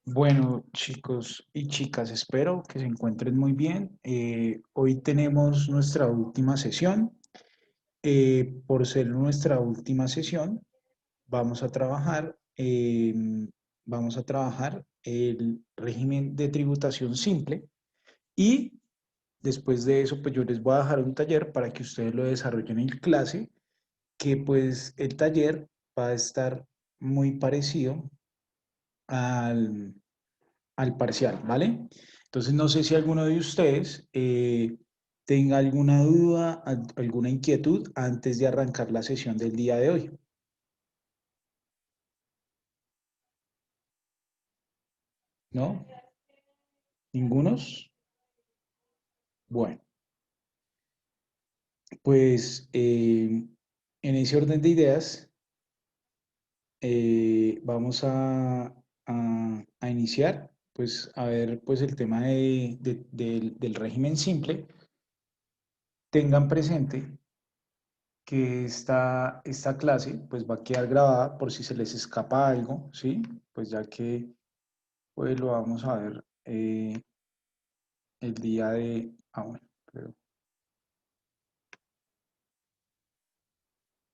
Bueno, chicos y chicas, espero que se encuentren muy bien. Hoy tenemos nuestra última sesión. Por ser nuestra última sesión, vamos a trabajar, el régimen de tributación simple y después de eso, pues yo les voy a dejar un taller para que ustedes lo desarrollen en clase, que pues el taller va a estar muy parecido al parcial, ¿vale? Entonces, no sé si alguno de ustedes tenga alguna duda, alguna inquietud antes de arrancar la sesión del día de hoy. ¿No? ¿Ningunos? Bueno, pues en ese orden de ideas vamos a iniciar, pues a ver, pues el tema del régimen simple. Tengan presente que esta clase pues va a quedar grabada por si se les escapa algo, ¿sí? Pues ya que pues lo vamos a ver el día de... bueno, pero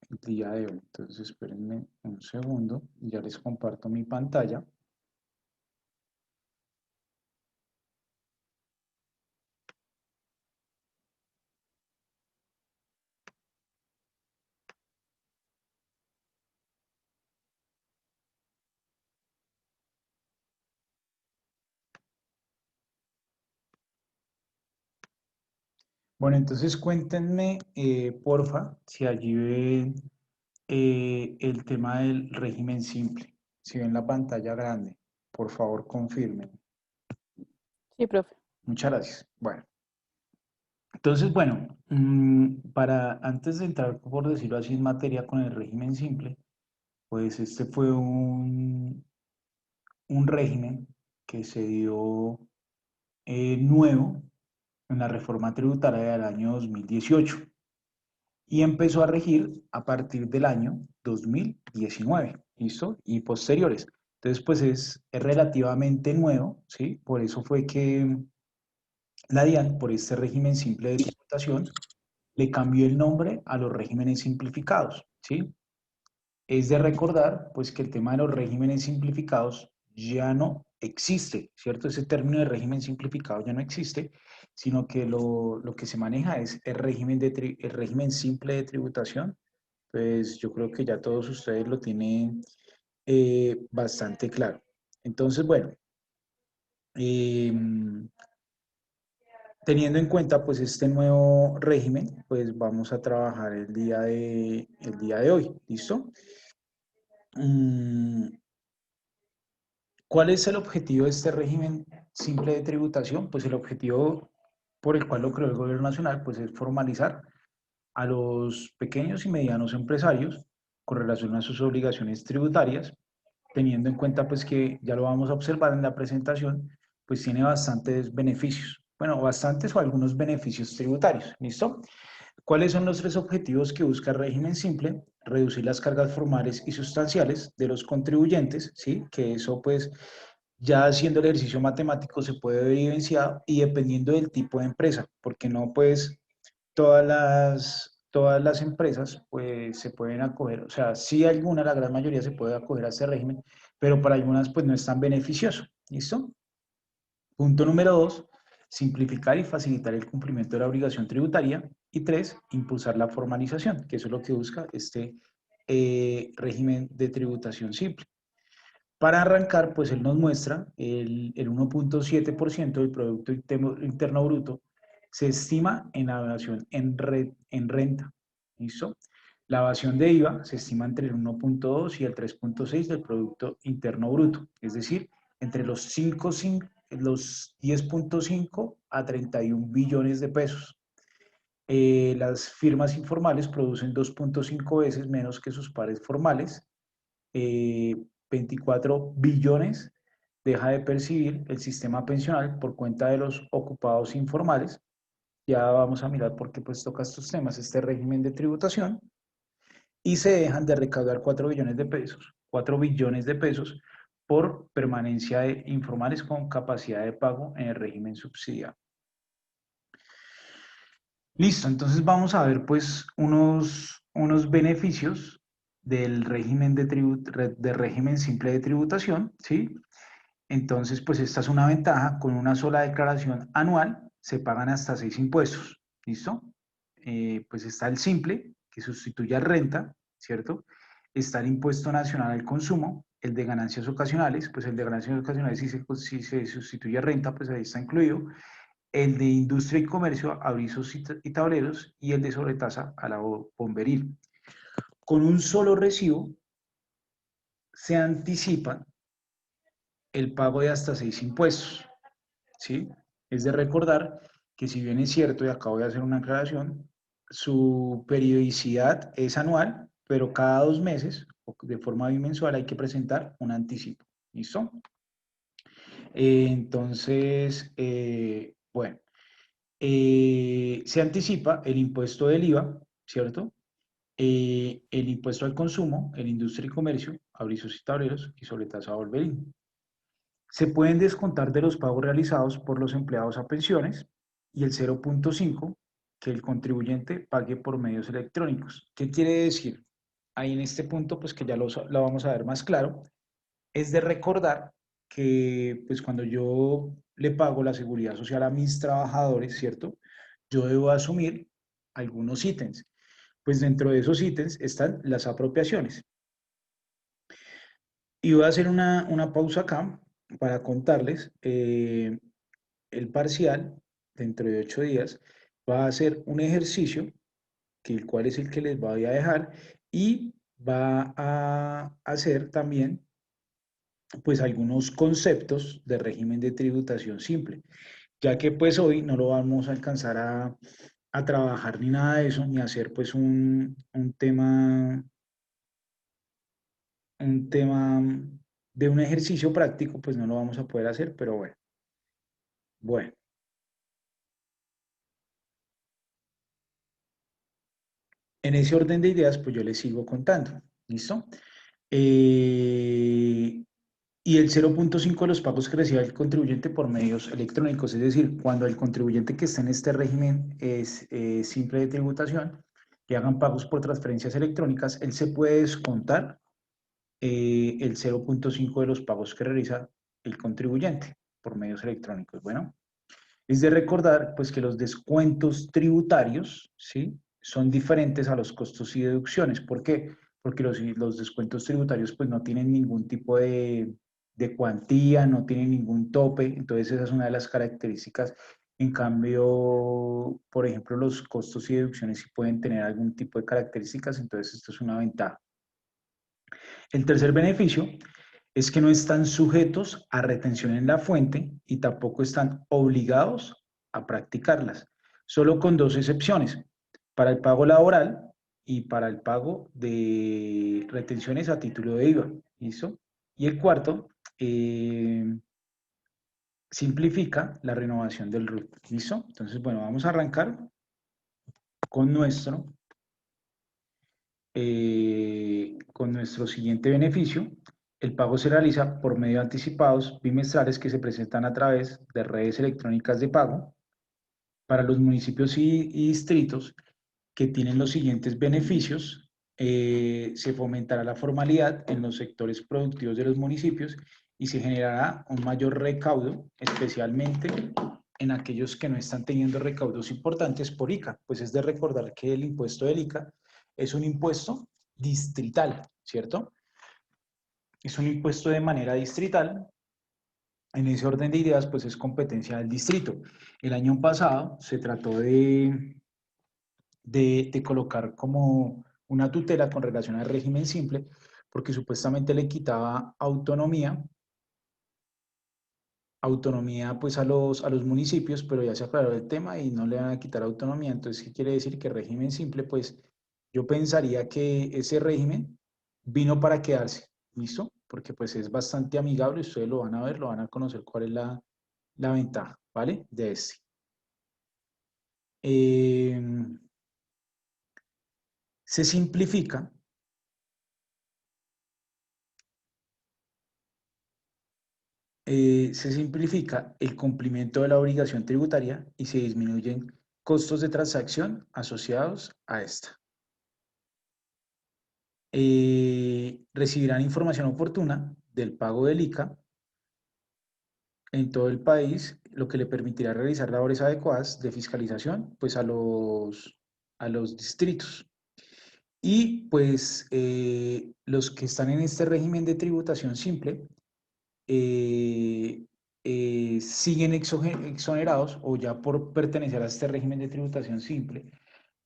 el día de hoy. Entonces espérenme un segundo, ya les comparto mi pantalla. Bueno, entonces cuéntenme, porfa, si allí ven el tema del régimen simple. Si ven la pantalla grande, por favor confirmen. Sí, profe. Muchas gracias. Bueno. Entonces, bueno, para antes de entrar, por decirlo así, en materia con el régimen simple, pues este fue un régimen que se dio nuevo en la reforma tributaria del año 2018 y empezó a regir a partir del año 2019, ¿listo? Y posteriores. Entonces, pues es relativamente nuevo, ¿sí? Por eso fue que la DIAN, por este régimen simple de tributación, le cambió el nombre a los regímenes simplificados, ¿sí? Es de recordar, pues, que el tema de los regímenes simplificados ya no existe, ¿cierto? Ese término de régimen simplificado ya no existe, sino que lo que se maneja es el régimen simple de tributación. Pues yo creo que ya todos ustedes lo tienen bastante claro. Entonces, bueno, eh, teniendo en cuenta pues este nuevo régimen, pues vamos a trabajar el día de hoy, ¿listo? Mm, ¿Cuál es el objetivo de este régimen simple de tributación? Pues el objetivo por el cual lo creó el gobierno nacional pues es formalizar a los pequeños y medianos empresarios con relación a sus obligaciones tributarias, teniendo en cuenta pues que ya lo vamos a observar en la presentación, pues tiene bastantes beneficios. Bueno, bastantes o algunos beneficios tributarios, ¿listo? ¿Cuáles son los tres objetivos que busca el régimen simple? Reducir las cargas formales y sustanciales de los contribuyentes, ¿sí? Que eso pues ya haciendo el ejercicio matemático se puede evidenciar y dependiendo del tipo de empresa, porque no pues todas las empresas pues se pueden acoger, o sea, sí alguna, la gran mayoría se puede acoger a este régimen, pero para algunas pues no es tan beneficioso, ¿listo? Punto número dos, simplificar y facilitar el cumplimiento de la obligación tributaria. Y tres, impulsar la formalización, que eso es lo que busca este régimen de tributación simple. Para arrancar, pues él nos muestra el 1,7% del Producto Interno Bruto se estima en la evasión en renta. ¿Listo? La evasión de IVA se estima entre el 1,2 y el 3,6 del Producto Interno Bruto, es decir, entre los 10,5 a 31 billones de pesos. Las firmas informales producen 2,5 veces menos que sus pares formales. 24 billones deja de percibir el sistema pensional por cuenta de los ocupados informales. Ya vamos a mirar por qué pues toca estos temas, este régimen de tributación. Y se dejan de recaudar 4 billones de pesos, 4 billones de pesos por permanencia de informales con capacidad de pago en el régimen subsidiado. Listo, entonces vamos a ver pues unos beneficios del régimen de régimen simple de tributación, ¿sí? Entonces, pues esta es una ventaja, con una sola declaración anual se pagan hasta 6 impuestos, ¿listo? Pues está el simple, que sustituye a renta, ¿cierto? Está el impuesto nacional al consumo, el de ganancias ocasionales, pues el de ganancias ocasionales si se sustituye a renta, pues ahí está incluido, el de industria y comercio, avisos y tableros, y el de sobretasa a la bomberil. Con un solo recibo se anticipa el pago de hasta 6 impuestos, ¿sí? Es de recordar que si bien es cierto, y acabo de hacer una aclaración, su periodicidad es anual, pero cada 2 meses, o de forma bimensual, hay que presentar un anticipo. ¿Listo? Bueno, se anticipa el impuesto del IVA, ¿cierto? El impuesto al consumo, el industria y comercio, avisos y tableros y sobre tasa Volverín. Se pueden descontar de los pagos realizados por los empleados a pensiones y el 0,5 que el contribuyente pague por medios electrónicos. ¿Qué quiere decir? Ahí en este punto, pues que ya lo vamos a ver más claro, es de recordar que pues cuando yo le pago la seguridad social a mis trabajadores, ¿cierto? Yo debo asumir algunos ítems. Pues dentro de esos ítems están las apropiaciones. Y voy a hacer una pausa acá para contarles el parcial dentro de 8 días. Va a ser un ejercicio, que el cual es el que les voy a dejar, y va a hacer también pues algunos conceptos de régimen de tributación simple, ya que pues hoy no lo vamos a alcanzar a trabajar ni nada de eso, ni hacer pues un tema de un ejercicio práctico, pues no lo vamos a poder hacer, pero bueno. Bueno, en ese orden de ideas, pues yo les sigo contando. ¿Listo? Eh, y el 0,5 de los pagos que reciba el contribuyente por medios electrónicos, es decir, cuando el contribuyente que está en este régimen es simple de tributación, que hagan pagos por transferencias electrónicas, él se puede descontar el 0,5 de los pagos que realiza el contribuyente por medios electrónicos. Bueno, es de recordar pues que los descuentos tributarios, ¿sí? Son diferentes a los costos y deducciones. ¿Por qué? Porque los descuentos tributarios pues no tienen ningún tipo de cuantía, no tienen ningún tope, entonces esa es una de las características. En cambio, por ejemplo, los costos y deducciones sí pueden tener algún tipo de características, entonces esto es una ventaja. El tercer beneficio es que no están sujetos a retención en la fuente y tampoco están obligados a practicarlas, solo con dos excepciones, para el pago laboral y para el pago de retenciones a título de IVA. ¿Listo? Y el cuarto, simplifica la renovación del RUT. ¿Listo? Entonces, bueno, vamos a arrancar con con nuestro siguiente beneficio. El pago se realiza por medio de anticipados bimestrales que se presentan a través de redes electrónicas de pago para los municipios y distritos que tienen los siguientes beneficios. Se fomentará la formalidad en los sectores productivos de los municipios y se generará un mayor recaudo, especialmente en aquellos que no están teniendo recaudos importantes por ICA. Pues es de recordar que el impuesto del ICA es un impuesto distrital, ¿cierto? Es un impuesto de manera distrital. En ese orden de ideas, pues es competencia del distrito. El año pasado se trató de colocar como una tutela con relación al régimen simple, porque supuestamente le quitaba autonomía pues a los municipios, pero ya se aclaró el tema y no le van a quitar autonomía. Entonces, ¿qué quiere decir? Que régimen simple, pues yo pensaría que ese régimen vino para quedarse, ¿listo? Porque pues es bastante amigable, ustedes lo van a ver, lo van a conocer cuál es la ventaja, ¿vale? De este. Eh, Se simplifica se simplifica el cumplimiento de la obligación tributaria y se disminuyen costos de transacción asociados a esta. Recibirán información oportuna del pago del ICA en todo el país, lo que le permitirá realizar labores adecuadas de fiscalización pues, a los distritos. Y pues los que están en este régimen de tributación simple siguen exonerados o ya por pertenecer a este régimen de tributación simple,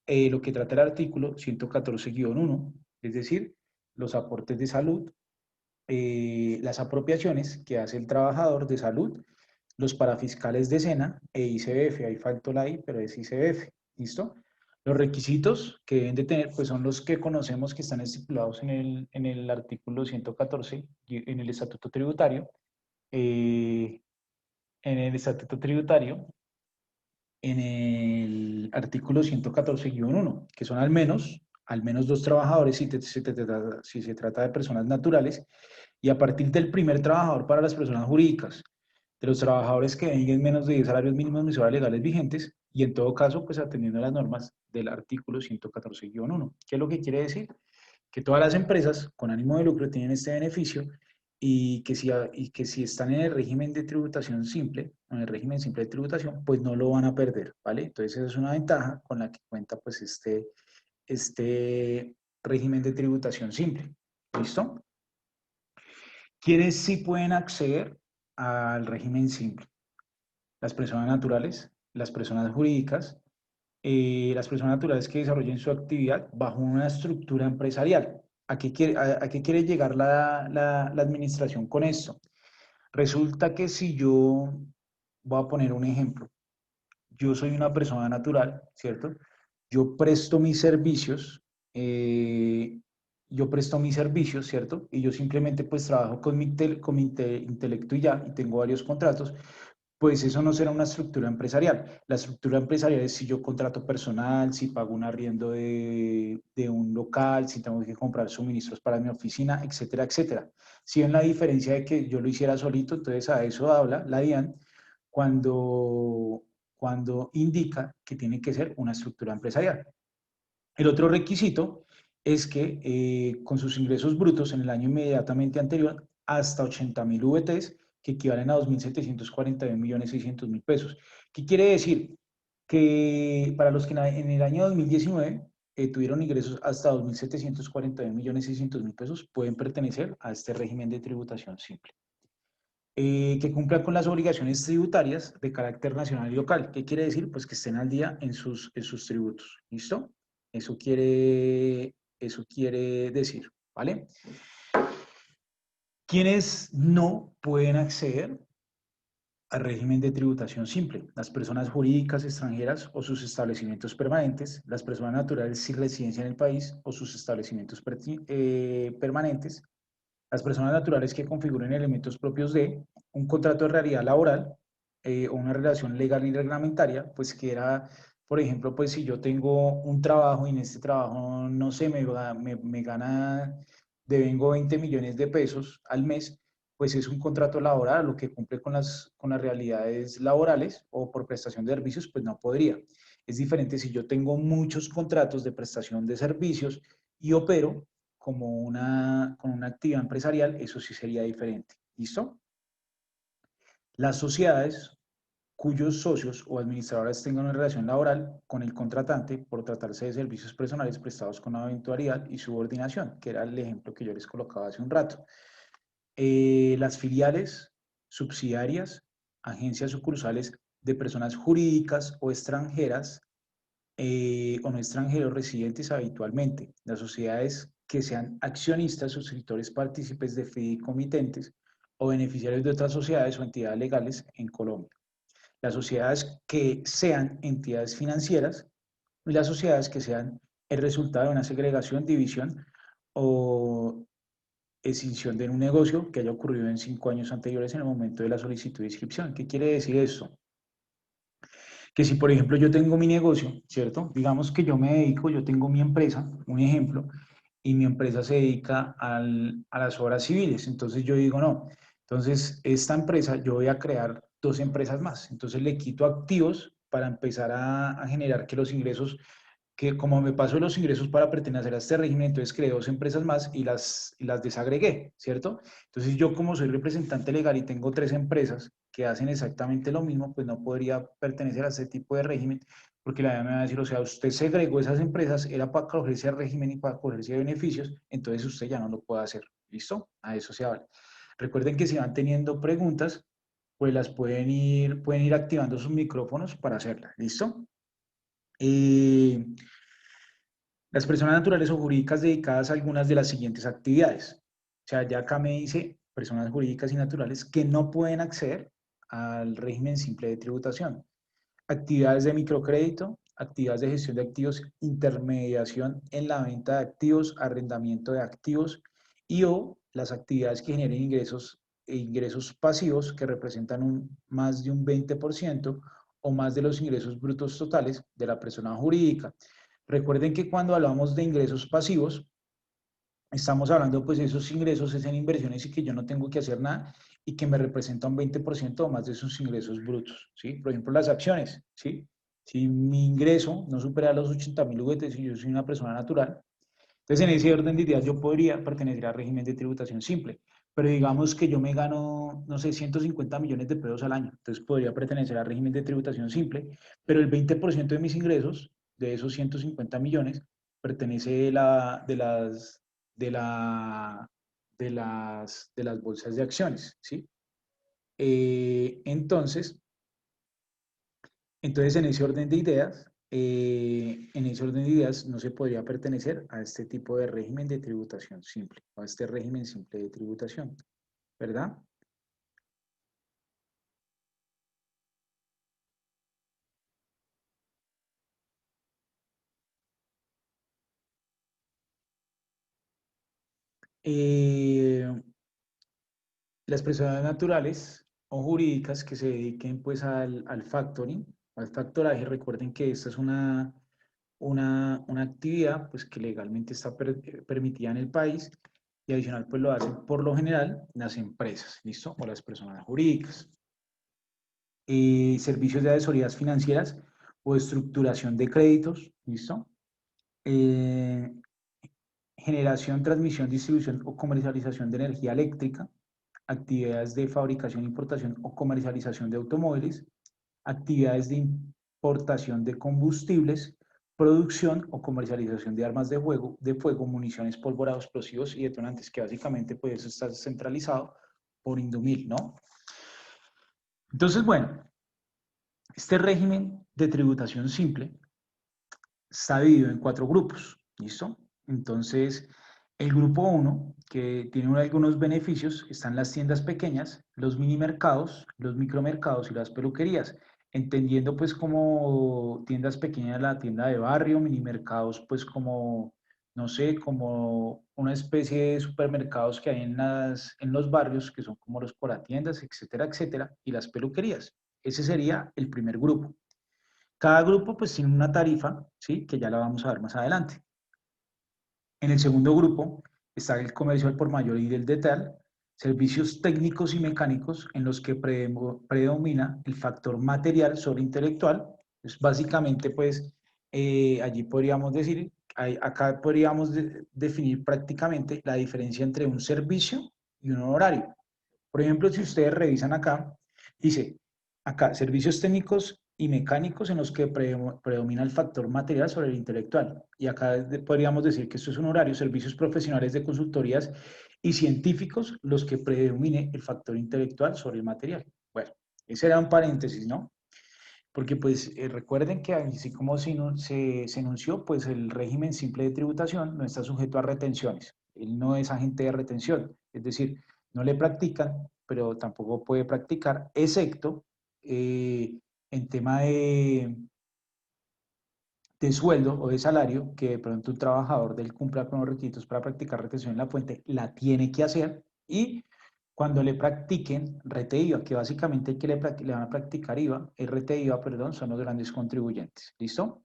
lo que trata el artículo 114-1, es decir, los aportes de salud, las apropiaciones que hace el trabajador de salud, los parafiscales de SENA e ICBF, ahí faltó la I, pero es ICBF, ¿listo? Los requisitos que deben de tener, pues son los que conocemos que están estipulados en el artículo 114, en el Estatuto Tributario, en el Estatuto Tributario, en el artículo 114-1, que son al menos dos trabajadores si se trata de personas naturales, y a partir del primer trabajador para las personas jurídicas, de los trabajadores que den menos de 10 salarios mínimos mensuales legales vigentes, y en todo caso, pues atendiendo a las normas del artículo 114-1. ¿Qué es lo que quiere decir? Que todas las empresas con ánimo de lucro tienen este beneficio y que si están en el régimen de tributación simple, en el régimen simple de tributación, pues no lo van a perder, ¿vale? Entonces esa es una ventaja con la que cuenta pues este régimen de tributación simple. ¿Listo? ¿Quiénes sí pueden acceder al régimen simple? Las personas naturales, las personas jurídicas, las personas naturales que desarrollen su actividad bajo una estructura empresarial. ¿A qué quiere llegar la administración con esto? Resulta que si yo, voy a poner un ejemplo, yo soy una persona natural, ¿cierto? Yo presto mis servicios, eh, ¿cierto? Y yo simplemente pues trabajo con mi intelecto y ya, y tengo varios contratos, pues eso no será una estructura empresarial. La estructura empresarial es si yo contrato personal, si pago un arriendo de un local, si tengo que comprar suministros para mi oficina, etcétera, etcétera. Si ven la diferencia de que yo lo hiciera solito, entonces a eso habla la DIAN cuando indica que tiene que ser una estructura empresarial. El otro requisito es que con sus ingresos brutos en el año inmediatamente anterior hasta 80.000 VTs, que equivalen a 2.741.600.000 pesos. ¿Qué quiere decir? Que para los que en el año 2019 tuvieron ingresos hasta 2.741.600.000 pesos, pueden pertenecer a este régimen de tributación simple. Que cumplan con las obligaciones tributarias de carácter nacional y local. ¿Qué quiere decir? Pues que estén al día en sus tributos. ¿Listo? Eso quiere decir, ¿vale? ¿Quiénes no pueden acceder al régimen de tributación simple? Las personas jurídicas extranjeras o sus establecimientos permanentes, las personas naturales sin residencia en el país o sus establecimientos permanentes, las personas naturales que configuren elementos propios de un contrato de realidad laboral o una relación legal y reglamentaria, pues que era, por ejemplo, pues si yo tengo un trabajo y en este trabajo, no sé, me gana, devengo 20 millones de pesos al mes, pues es un contrato laboral, lo que cumple con las realidades laborales o por prestación de servicios, pues no podría. Es diferente si yo tengo muchos contratos de prestación de servicios y opero con una actividad empresarial, eso sí sería diferente. ¿Listo? Las sociedades cuyos socios o administradores tengan una relación laboral con el contratante por tratarse de servicios personales prestados con eventualidad y subordinación, que era el ejemplo que yo les colocaba hace un rato. Las filiales, subsidiarias, agencias sucursales de personas jurídicas o extranjeras o no extranjeros residentes habitualmente, las sociedades que sean accionistas, suscriptores, partícipes de fideicomitentes o beneficiarios de otras sociedades o entidades legales en Colombia, las sociedades que sean entidades financieras y las sociedades que sean el resultado de una segregación, división o extinción de un negocio que haya ocurrido en 5 años anteriores en el momento de la solicitud de inscripción. ¿Qué quiere decir esto? Que si, por ejemplo, yo tengo mi negocio, ¿cierto? Digamos que yo me dedico, yo tengo mi empresa, un ejemplo, y mi empresa se dedica a las obras civiles. Entonces yo digo, no, Entonces, esta empresa, yo voy a crear 2 empresas más. Entonces, le quito activos para empezar a generar que los ingresos, que como me pasó los ingresos para pertenecer a este régimen, entonces creé 2 empresas más y las desagregué, ¿cierto? Entonces, yo como soy representante legal y tengo 3 empresas que hacen exactamente lo mismo, pues no podría pertenecer a este tipo de régimen, porque la DIAN me va a decir, o sea, usted segregó esas empresas, era para cogerse al régimen y para cogerse beneficios, entonces usted ya no lo puede hacer. ¿Listo? A eso se habla. Recuerden que si van teniendo preguntas, pues las pueden ir activando sus micrófonos para hacerlas. ¿Listo? Las personas naturales o jurídicas dedicadas a algunas de las siguientes actividades. O sea, ya acá me dice personas jurídicas y naturales que no pueden acceder al régimen simple de tributación. Actividades de microcrédito, actividades de gestión de activos, intermediación en la venta de activos, arrendamiento de activos y o las actividades que generen ingresos e ingresos pasivos que representan más de un 20% o más de los ingresos brutos totales de la persona jurídica. Recuerden que cuando hablamos de ingresos pasivos, estamos hablando pues de esos ingresos es en inversiones y que yo no tengo que hacer nada y que me representa un 20% o más de esos ingresos brutos, ¿sí? Por ejemplo, las acciones, ¿sí? Si mi ingreso no supera los 80.000 UVT y yo soy una persona natural, entonces en ese orden de ideas yo podría pertenecer al régimen de tributación simple, pero digamos que yo me gano, no sé, 150 millones de pesos al año, entonces podría pertenecer al régimen de tributación simple, pero el 20% de mis ingresos, de esos 150 millones, pertenece de la, de las bolsas de acciones, ¿sí? Entonces, en ese orden de ideas, no se podría pertenecer a este tipo de régimen de tributación simple, o a este régimen simple de tributación, ¿verdad? Eh, las personas naturales o jurídicas que se dediquen pues al factoring, al factoraje, recuerden que esta es una actividad pues que legalmente está permitida en el país y adicional pues lo hacen por lo general las empresas, ¿listo? O las personas jurídicas. Servicios de asesorías financieras o estructuración de créditos, ¿listo? Eh, generación, transmisión, distribución o comercialización de energía eléctrica, actividades de fabricación, importación o comercialización de automóviles, actividades de importación de combustibles, producción o comercialización de armas de fuego, municiones, pólvora, explosivos y detonantes, que básicamente pues eso está centralizado por Indumil, ¿no? Entonces, bueno, este régimen de tributación simple está dividido en 4 grupos, ¿listo? Entonces, el grupo 1, que tiene algunos beneficios, están las tiendas pequeñas, los mini mercados, los micromercados y las peluquerías, entendiendo pues como tiendas pequeñas la tienda de barrio, mini mercados pues como, no sé, como una especie de supermercados que hay en los barrios, que son como los poratiendas, etcétera, etcétera, y las peluquerías. Ese sería el primer grupo. Cada grupo pues tiene una tarifa, ¿sí? Que ya la vamos a ver más adelante. En el segundo grupo está el comercio al por mayor y del detalle, servicios técnicos y mecánicos en los que predomina el factor material sobre intelectual. Pues básicamente pues allí podríamos decir, acá podríamos definir prácticamente la diferencia entre un servicio y un honorario. Por ejemplo, si ustedes revisan acá, dice acá servicios técnicos y mecánicos en los que predomina el factor material sobre el intelectual. Y acá podríamos decir que esto es un horario, servicios profesionales de consultorías y científicos los que predomine el factor intelectual sobre el material. Bueno, ese era un paréntesis, ¿no? Porque pues recuerden que así como se enunció, pues el régimen simple de tributación no está sujeto a retenciones. Él no es agente de retención, es decir, no le practican, pero tampoco puede practicar, excepto en tema de sueldo o de salario, que de pronto un trabajador del cumpla con los requisitos para practicar retención en la fuente, la tiene que hacer y cuando le practiquen RT IVA, que básicamente que le van a practicar IVA, RT IVA, perdón, son los grandes contribuyentes. ¿Listo?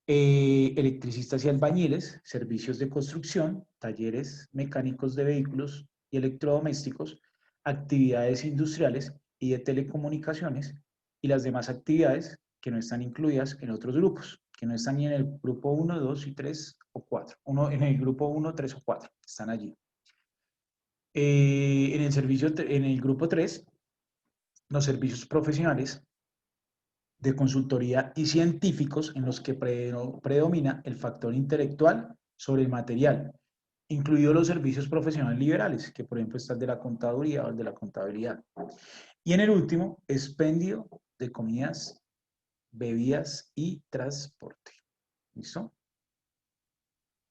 Electricistas y albañiles, servicios de construcción, talleres mecánicos de vehículos y electrodomésticos, actividades industriales y de telecomunicaciones y las demás actividades que no están incluidas en otros grupos, que no están ni en el grupo 1, 2 y 3 o 4. En el grupo 1, 3 o 4, están allí. En el grupo 3, los servicios profesionales de consultoría y científicos en los que predomina el factor intelectual sobre el material, incluidos los servicios profesionales liberales, que por ejemplo está el de la contaduría o el de la contabilidad. Y en el último, expendio de comidas, bebidas y transporte. ¿Listo?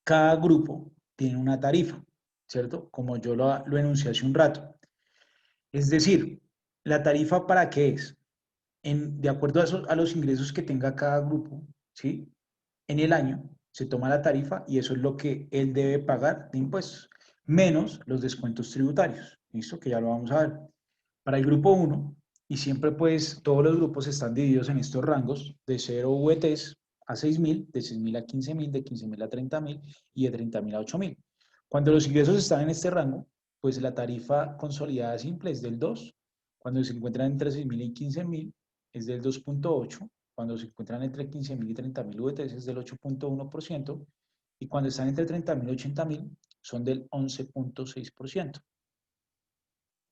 Cada grupo tiene una tarifa, ¿cierto? Como yo lo enuncié hace un rato. Es decir, ¿la tarifa para qué es? De acuerdo a los ingresos que tenga cada grupo, ¿sí? En el año se toma la tarifa y eso es lo que él debe pagar de impuestos, menos los descuentos tributarios, ¿listo? Que ya lo vamos a ver. Para el grupo 1, y siempre pues todos los grupos están divididos en estos rangos, de 0 VTs a 6.000, de 6.000 a 15.000, de 15.000 a 30.000 y de 30.000 a 8.000. Cuando los ingresos están en este rango, pues la tarifa consolidada simple es del 2. Cuando se encuentran entre 6.000 y 15.000 es del 2.8. Cuando se encuentran entre 15.000 y 30.000 VTs es del 8.1%. Y cuando están entre 30.000 y 80.000 son del 11.6%.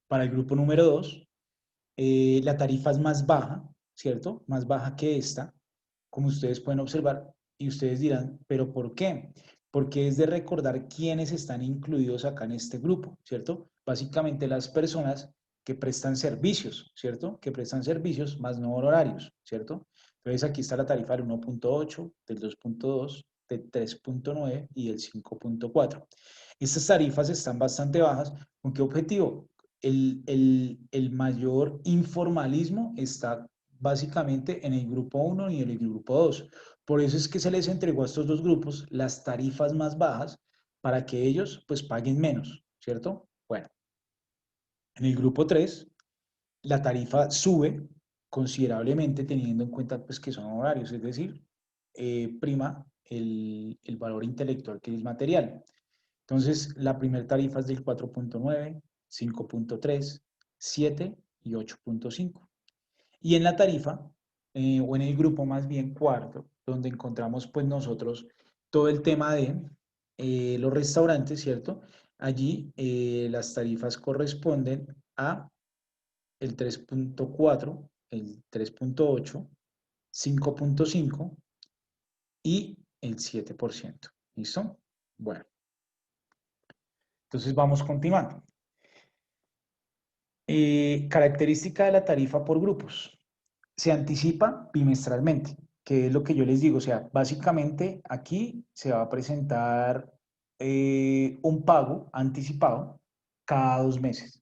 Para el grupo número 2, la tarifa es más baja, ¿cierto? Más baja que esta, como ustedes pueden observar, y ustedes dirán, ¿pero por qué? Porque es de recordar quiénes están incluidos acá en este grupo, ¿cierto? Básicamente las personas que prestan servicios, ¿cierto? Que prestan servicios más no horarios, ¿cierto? Entonces aquí está la tarifa del 1.8, del 2.2, del 3.9 y del 5.4. Estas tarifas están bastante bajas. ¿Con qué objetivo? El mayor informalismo está básicamente en el grupo 1 y en el grupo 2. Por eso es que se les entregó a estos dos grupos las tarifas más bajas para que ellos pues paguen menos, ¿cierto? Bueno, en el grupo 3 la tarifa sube considerablemente teniendo en cuenta pues que son horarios, es decir, prima el valor intelectual que es material. Entonces, la primera tarifa es del 4.9, 5.3, 7 y 8.5. Y en la tarifa, o en el grupo más bien cuarto, donde encontramos pues nosotros todo el tema de los restaurantes, ¿cierto? Allí las tarifas corresponden a el 3.4, el 3.8, 5.5 y el 7%. ¿Listo? Bueno, entonces vamos continuando. Característica de la tarifa por grupos. Se anticipa bimestralmente, que es lo que yo les digo. O sea, básicamente aquí se va a presentar un pago anticipado cada 2 meses,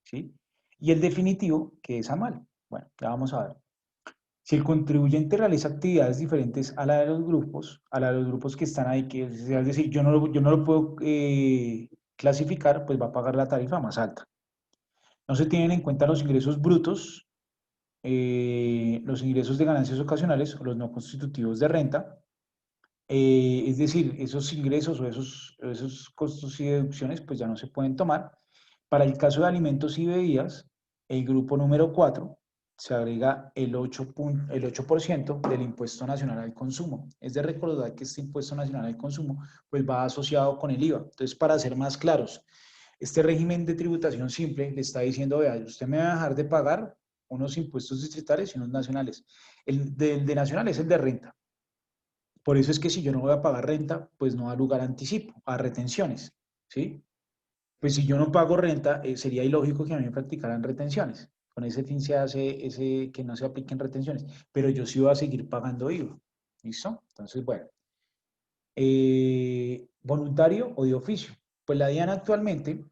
¿sí? Y el definitivo, que es anual. Bueno, ya vamos a ver. Si el contribuyente realiza actividades diferentes a la de los grupos, a la de los grupos que están ahí, que es decir, yo no lo puedo clasificar, pues va a pagar la tarifa más alta. No se tienen en cuenta los ingresos brutos, los ingresos de ganancias ocasionales o los no constitutivos de renta. Es decir, esos ingresos o esos costos y deducciones pues ya no se pueden tomar. Para el caso de alimentos y bebidas, el grupo número 4 se agrega el 8% del impuesto nacional al consumo. Es de recordar que este impuesto nacional al consumo pues va asociado con el IVA. Entonces, para ser más claros, este régimen de tributación simple le está diciendo, vea, usted me va a dejar de pagar unos impuestos distritales y unos nacionales. El de nacional es el de renta. Por eso es que si yo no voy a pagar renta, pues no da lugar a anticipo, a retenciones, ¿sí? Pues si yo no pago renta, sería ilógico que a mí me practicaran retenciones. Con ese fin se hace que no se apliquen retenciones, pero yo sí voy a seguir pagando IVA. ¿Listo? Entonces, bueno. Voluntario o de oficio. Pues la DIAN actualmente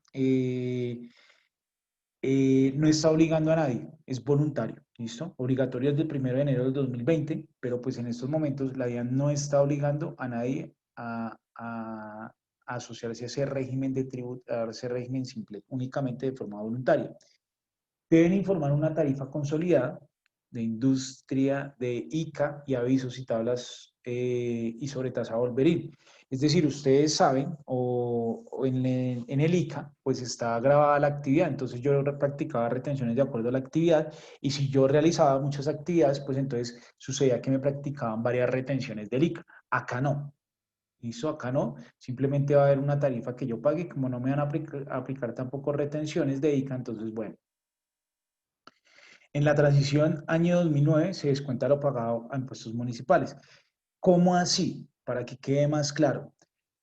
no está obligando a nadie, es voluntario, ¿listo? Obligatorio desde el 1 de enero del 2020, pero pues en estos momentos la DIAN no está obligando a nadie a asociarse a ese régimen de tributo, a ese régimen simple, únicamente de forma voluntaria. Deben informar una tarifa consolidada de industria, de ICA y avisos y tablas y sobre tasa Volverín. Es decir, ustedes saben, o en el ICA, pues está grabada la actividad, entonces yo practicaba retenciones de acuerdo a la actividad, y si yo realizaba muchas actividades, pues entonces sucedía que me practicaban varias retenciones del ICA. Acá no. ¿Listo? Acá no, simplemente va a haber una tarifa que yo pague, como no me van a aplicar tampoco retenciones de ICA, entonces bueno. En la transición año 2009 se descuenta lo pagado a impuestos municipales. ¿Cómo así? Para que quede más claro.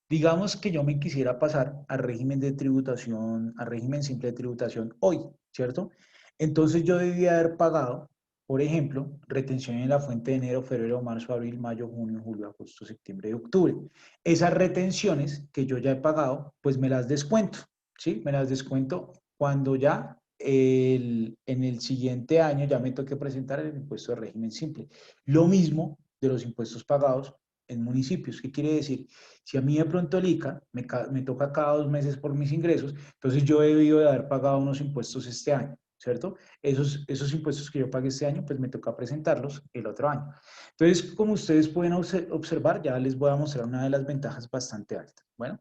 Digamos que yo me quisiera pasar al régimen de tributación, al régimen simple de tributación hoy, ¿cierto? Entonces yo debía haber pagado, por ejemplo, retención en la fuente de enero, febrero, marzo, abril, mayo, junio, julio, agosto, septiembre y octubre. Esas retenciones que yo ya he pagado, pues me las descuento, ¿sí? Me las descuento cuando ya en el siguiente año ya me toque presentar el impuesto de régimen simple. Lo mismo de los impuestos pagados en municipios. ¿Qué quiere decir? Si a mí de pronto el ICA me toca cada 2 meses por mis ingresos, entonces yo he debido de haber pagado unos impuestos este año, ¿cierto? Esos impuestos que yo pagué este año, pues me toca presentarlos el otro año. Entonces, como ustedes pueden observar, ya les voy a mostrar una de las ventajas bastante altas. Bueno,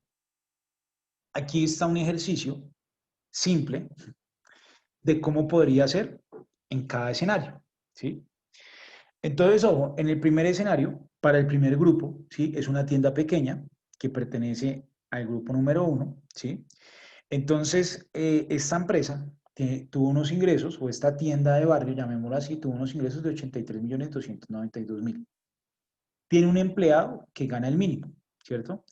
aquí está un ejercicio simple de cómo podría ser en cada escenario, ¿sí? Entonces, ojo, en el primer escenario, para el primer grupo, ¿sí? Es una tienda pequeña que pertenece al grupo número 1, ¿sí? Entonces, esta empresa tuvo unos ingresos, o esta tienda de barrio, llamémoslo así, tuvo unos ingresos de 83.292.000. Tiene un empleado que gana el mínimo, ¿cierto?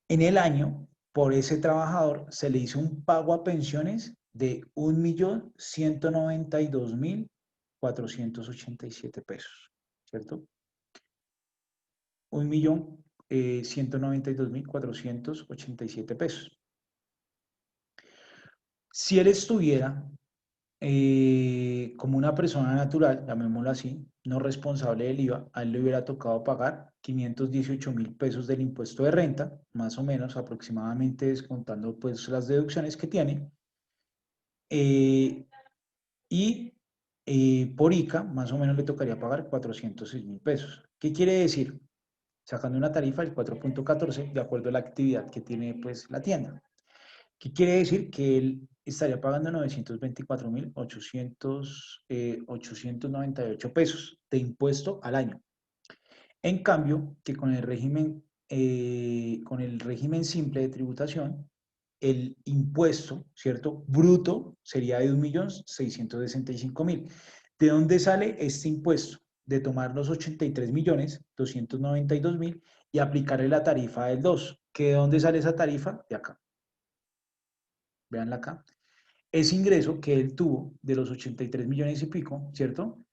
En el año, por ese trabajador, se le hizo un pago a pensiones de 1.192.487 pesos, ¿cierto? 1.192.487 pesos. Si él estuviera como una persona natural, llamémoslo así, no responsable del IVA, a él le hubiera tocado pagar 518.000 pesos del impuesto de renta, más o menos aproximadamente descontando pues las deducciones que tiene, eh, y por ICA más o menos le tocaría pagar 406.000 pesos. ¿Qué quiere decir? Sacando una tarifa del 4.14 de acuerdo a la actividad que tiene pues la tienda. ¿Qué quiere decir? Que él estaría pagando 924.898 pesos de impuesto al año. En cambio, que con el régimen simple de tributación, el impuesto, ¿cierto? Bruto sería de 1.665.000. ¿De dónde sale este impuesto? De tomar los 83.292.000 y aplicarle la tarifa del 2. ¿Que de dónde sale esa tarifa? De acá. Veanla acá. Ese ingreso que él tuvo de los 83 millones y pico, ¿cierto?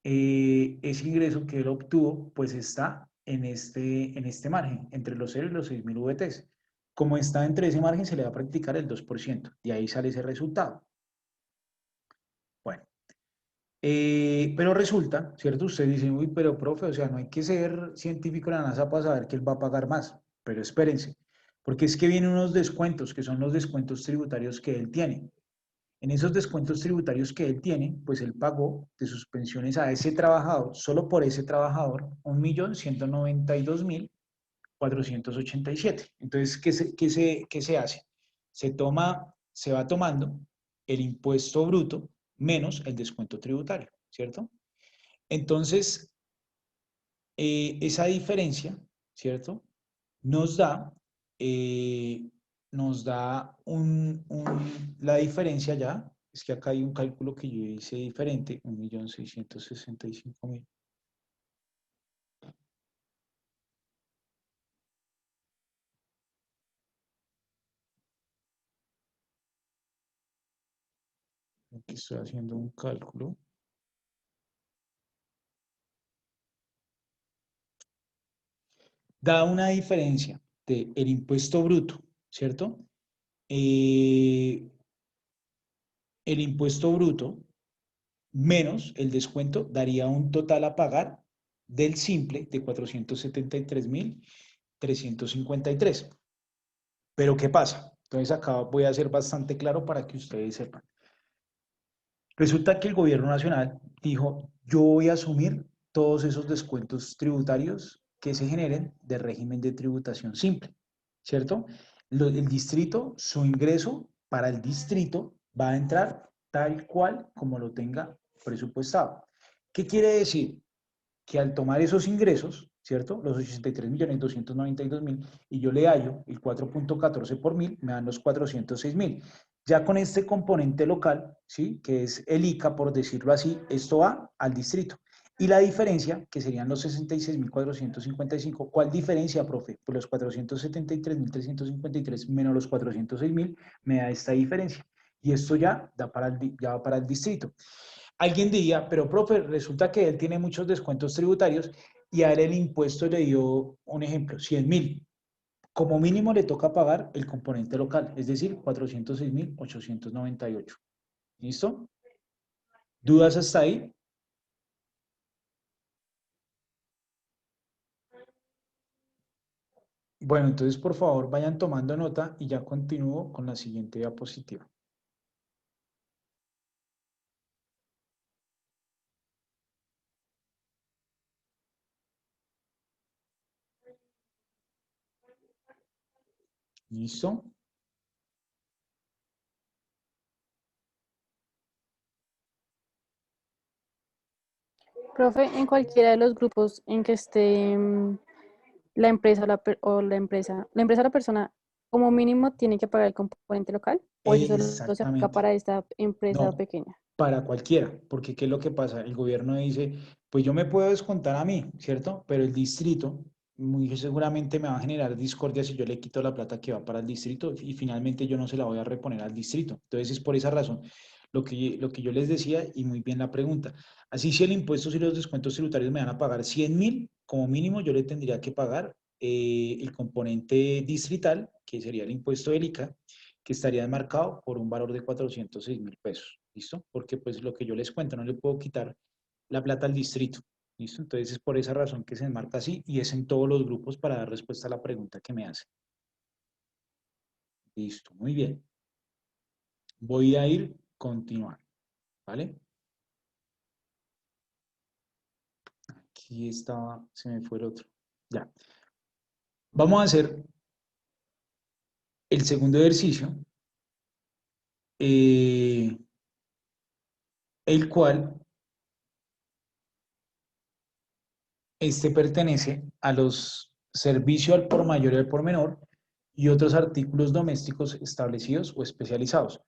Ese ingreso que él obtuvo, pues está en este margen, entre los 0 y los 6.000 VTs. Como está entre ese margen, se le va a practicar el 2%, y ahí sale ese resultado. Bueno, pero resulta, ¿cierto? Ustedes dicen, uy, pero profe, o sea, no hay que ser científico de la NASA para saber que él va a pagar más, pero espérense, porque es que vienen unos descuentos, que son los descuentos tributarios que él tiene. En esos descuentos tributarios que él tiene, pues él pagó de sus pensiones a ese trabajador, solo por ese trabajador, 1.192.487. Entonces, ¿qué se hace? Se va tomando el impuesto bruto menos el descuento tributario, ¿cierto? Entonces, esa diferencia, ¿cierto? Nos da, eh, la diferencia ya, es que acá hay un cálculo que yo hice diferente, 1.665.000. Aquí estoy haciendo un cálculo. Da una diferencia del impuesto bruto, ¿cierto? Eh, el impuesto bruto menos el descuento daría un total a pagar del simple de 473.353. Pero ¿qué pasa? Entonces acá voy a ser bastante claro para que ustedes sepan. Resulta que el gobierno nacional dijo, yo voy a asumir todos esos descuentos tributarios que se generen de régimen de tributación simple, ¿cierto? El distrito, su ingreso para el distrito va a entrar tal cual como lo tenga presupuestado. ¿Qué quiere decir? Que al tomar esos ingresos, ¿cierto? Los 83.292.000 y yo le hallo el 4.14 por mil, me dan los 406.000. Ya con este componente local, ¿sí? Que es el ICA, por decirlo así, esto va al distrito. Y la diferencia, que serían los 66.455, ¿cuál diferencia, profe? Pues los 473.353 menos los 406.000 me da esta diferencia. Y esto ya va para el distrito. Alguien diría, pero profe, resulta que él tiene muchos descuentos tributarios y a él el impuesto le dio, un ejemplo, 100.000. Como mínimo le toca pagar el componente local, es decir, 406.898. ¿Listo? ¿Dudas hasta ahí? Bueno, entonces por favor vayan tomando nota y ya continúo con la siguiente diapositiva. ¿Listo? Profe, en cualquiera de los grupos en que esté la empresa o la persona, como mínimo tiene que pagar el componente local, o eso solo se aplica Exactamente. para esta empresa No, pequeña. para cualquiera, porque ¿qué es lo que pasa? El gobierno dice, pues yo me puedo descontar a mí, ¿cierto? Pero el distrito muy seguramente me va a generar discordia si yo le quito la plata que va para el distrito y finalmente yo no se la voy a reponer al distrito. Entonces es por esa razón lo que yo les decía y muy bien la pregunta. Así si el impuesto y los descuentos tributarios me van a pagar 100.000, como mínimo yo le tendría que pagar el componente distrital, que sería el impuesto del ICA, que estaría marcado por un valor de 406.000 pesos. ¿Listo? Porque pues lo que yo les cuento, no le puedo quitar la plata al distrito. ¿Listo? Entonces es por esa razón que se enmarca así y es en todos los grupos para dar respuesta a la pregunta que me hace. Listo, muy bien. Voy a ir continuando, ¿vale? Aquí estaba, se me fue el otro. Ya. Vamos a hacer el segundo ejercicio, eh, el cual este pertenece a los servicios al por mayor y al por menor y otros artículos domésticos establecidos o especializados.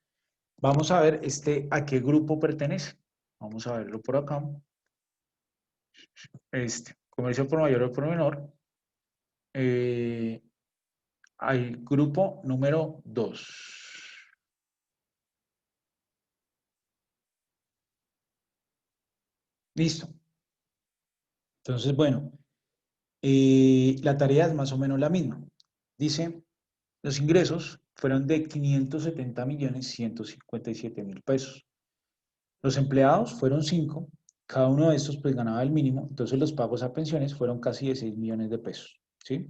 Vamos a ver a qué grupo pertenece. Vamos a verlo por acá. Comercio por mayor o por menor. Eh, Hay grupo número 2. Listo. Entonces, bueno, la tarea es más o menos la misma. Dice, los ingresos fueron de 570.157.000 pesos. Los empleados fueron 5, cada uno de estos pues ganaba el mínimo, entonces los pagos a pensiones fueron casi de 6 millones de pesos, ¿sí?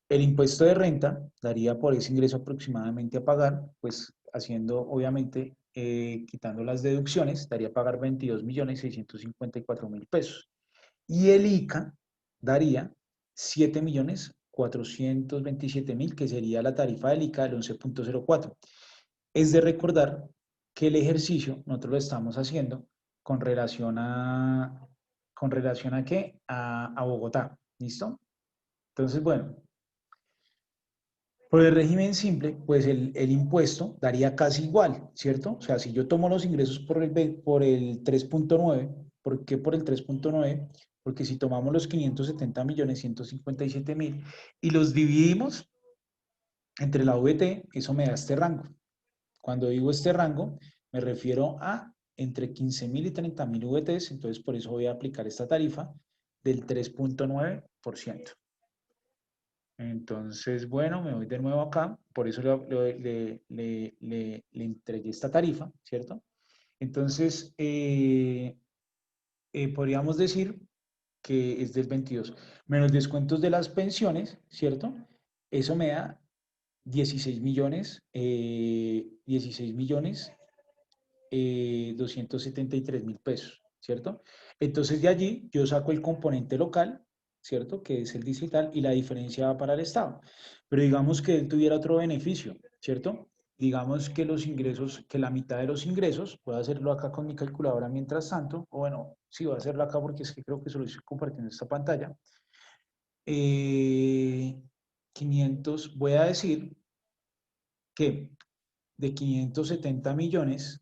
El impuesto de renta daría por ese ingreso aproximadamente a pagar, pues haciendo obviamente, quitando las deducciones, daría a pagar 22.654.000 pesos. Y el ICA daría 7.427.000, que sería la tarifa del ICA del 11.04. Es de recordar que el ejercicio nosotros lo estamos haciendo con relación a qué? A Bogotá, ¿listo? Entonces, bueno, por el régimen simple, pues el impuesto daría casi igual, ¿cierto? O sea, si yo tomo los ingresos por el 3.9, ¿por qué por el 3.9? Porque si tomamos los 570.157.000 y los dividimos entre la VT, eso me da este rango. Cuando digo este rango, me refiero a entre 15.000 y 30.000 VTs, entonces por eso voy a aplicar esta tarifa del 3.9%. Entonces, bueno, me voy de nuevo acá, por eso le entregué esta tarifa, ¿cierto? Entonces, podríamos decir que es del 22, menos descuentos de las pensiones, ¿cierto? Eso me da 16.273.000 pesos, ¿cierto? Entonces de allí yo saco el componente local ¿cierto? Que es el distrital, y la diferencia va para el Estado. Pero digamos que él tuviera otro beneficio, ¿cierto? Digamos que los ingresos, que la mitad de los ingresos, puedo hacerlo acá con mi calculadora mientras tanto, o bueno, sí, voy a hacerlo acá porque es que creo que solo estoy compartiendo esta pantalla. Eh, 500, voy a decir que de 570 millones,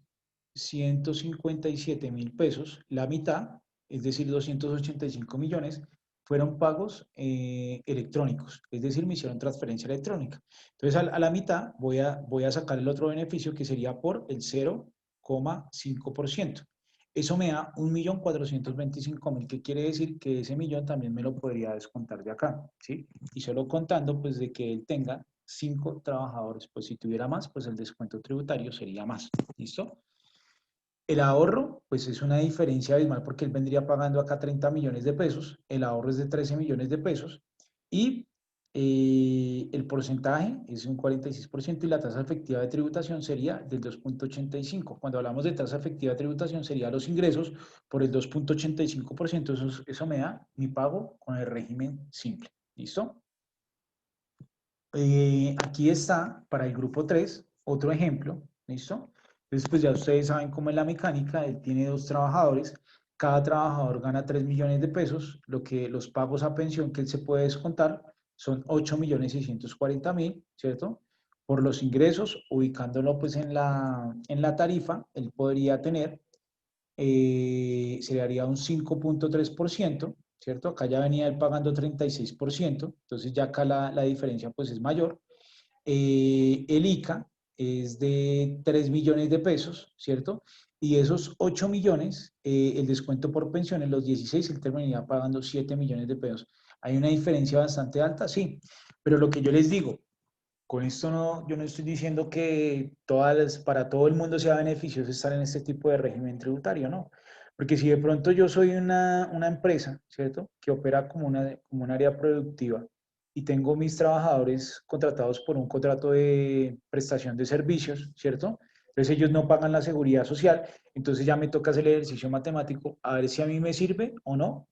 157 mil pesos, la mitad, es decir, 285 millones, fueron pagos electrónicos, es decir, me hicieron transferencia electrónica. Entonces, a la mitad voy a sacar el otro beneficio que sería por el 0,5%. Eso me da 1.425.000, que quiere decir que ese millón también me lo podría descontar de acá, ¿sí? Y solo contando, pues, de que él tenga 5 trabajadores, pues si tuviera más, pues el descuento tributario sería más, ¿listo? El ahorro, pues es una diferencia abismal porque él vendría pagando acá 30 millones de pesos, el ahorro es de 13 millones de pesos y el porcentaje es un 46% y la tasa efectiva de tributación sería del 2,85. Cuando hablamos de tasa efectiva de tributación sería los ingresos por el 2,85%, eso me da mi pago con el régimen simple, ¿listo? Aquí está para el grupo 3 otro ejemplo, ¿listo? Entonces, pues ya ustedes saben cómo es la mecánica, él tiene 2 trabajadores, cada trabajador gana 3 millones de pesos, lo que los pagos a pensión que él se puede descontar son 8.640.000, ¿cierto? Por los ingresos, ubicándolo pues en la tarifa, él podría tener, se le haría un 5,3%, ¿cierto? Acá ya venía él pagando 36%, entonces ya acá la diferencia pues es mayor. El ICA es de 3 millones de pesos, ¿cierto? Y esos 8 millones, el descuento por pensiones, los 16, él terminaría pagando 7 millones de pesos. ¿Hay una diferencia bastante alta? Sí, pero lo que yo les digo, con esto no, yo no estoy diciendo que para todo el mundo sea beneficioso estar en este tipo de régimen tributario, ¿no? Porque si de pronto yo soy una empresa, ¿cierto? Que opera como un área productiva y tengo mis trabajadores contratados por un contrato de prestación de servicios, ¿cierto? Entonces ellos no pagan la seguridad social, entonces ya me toca hacer el ejercicio matemático a ver si a mí me sirve o no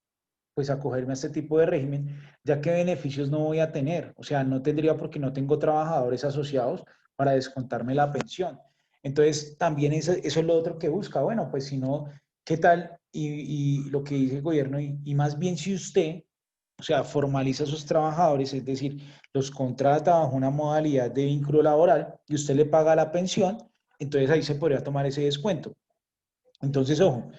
pues acogerme a este tipo de régimen, ya que beneficios no voy a tener. O sea, no tendría porque no tengo trabajadores asociados para descontarme la pensión. Entonces, también eso es lo otro que busca. Bueno, pues si no, ¿qué tal? Y lo que dice el gobierno, y más bien si usted, o sea, formaliza a sus trabajadores, es decir, los contrata bajo una modalidad de vínculo laboral y usted le paga la pensión, entonces ahí se podría tomar ese descuento. Entonces, ojo,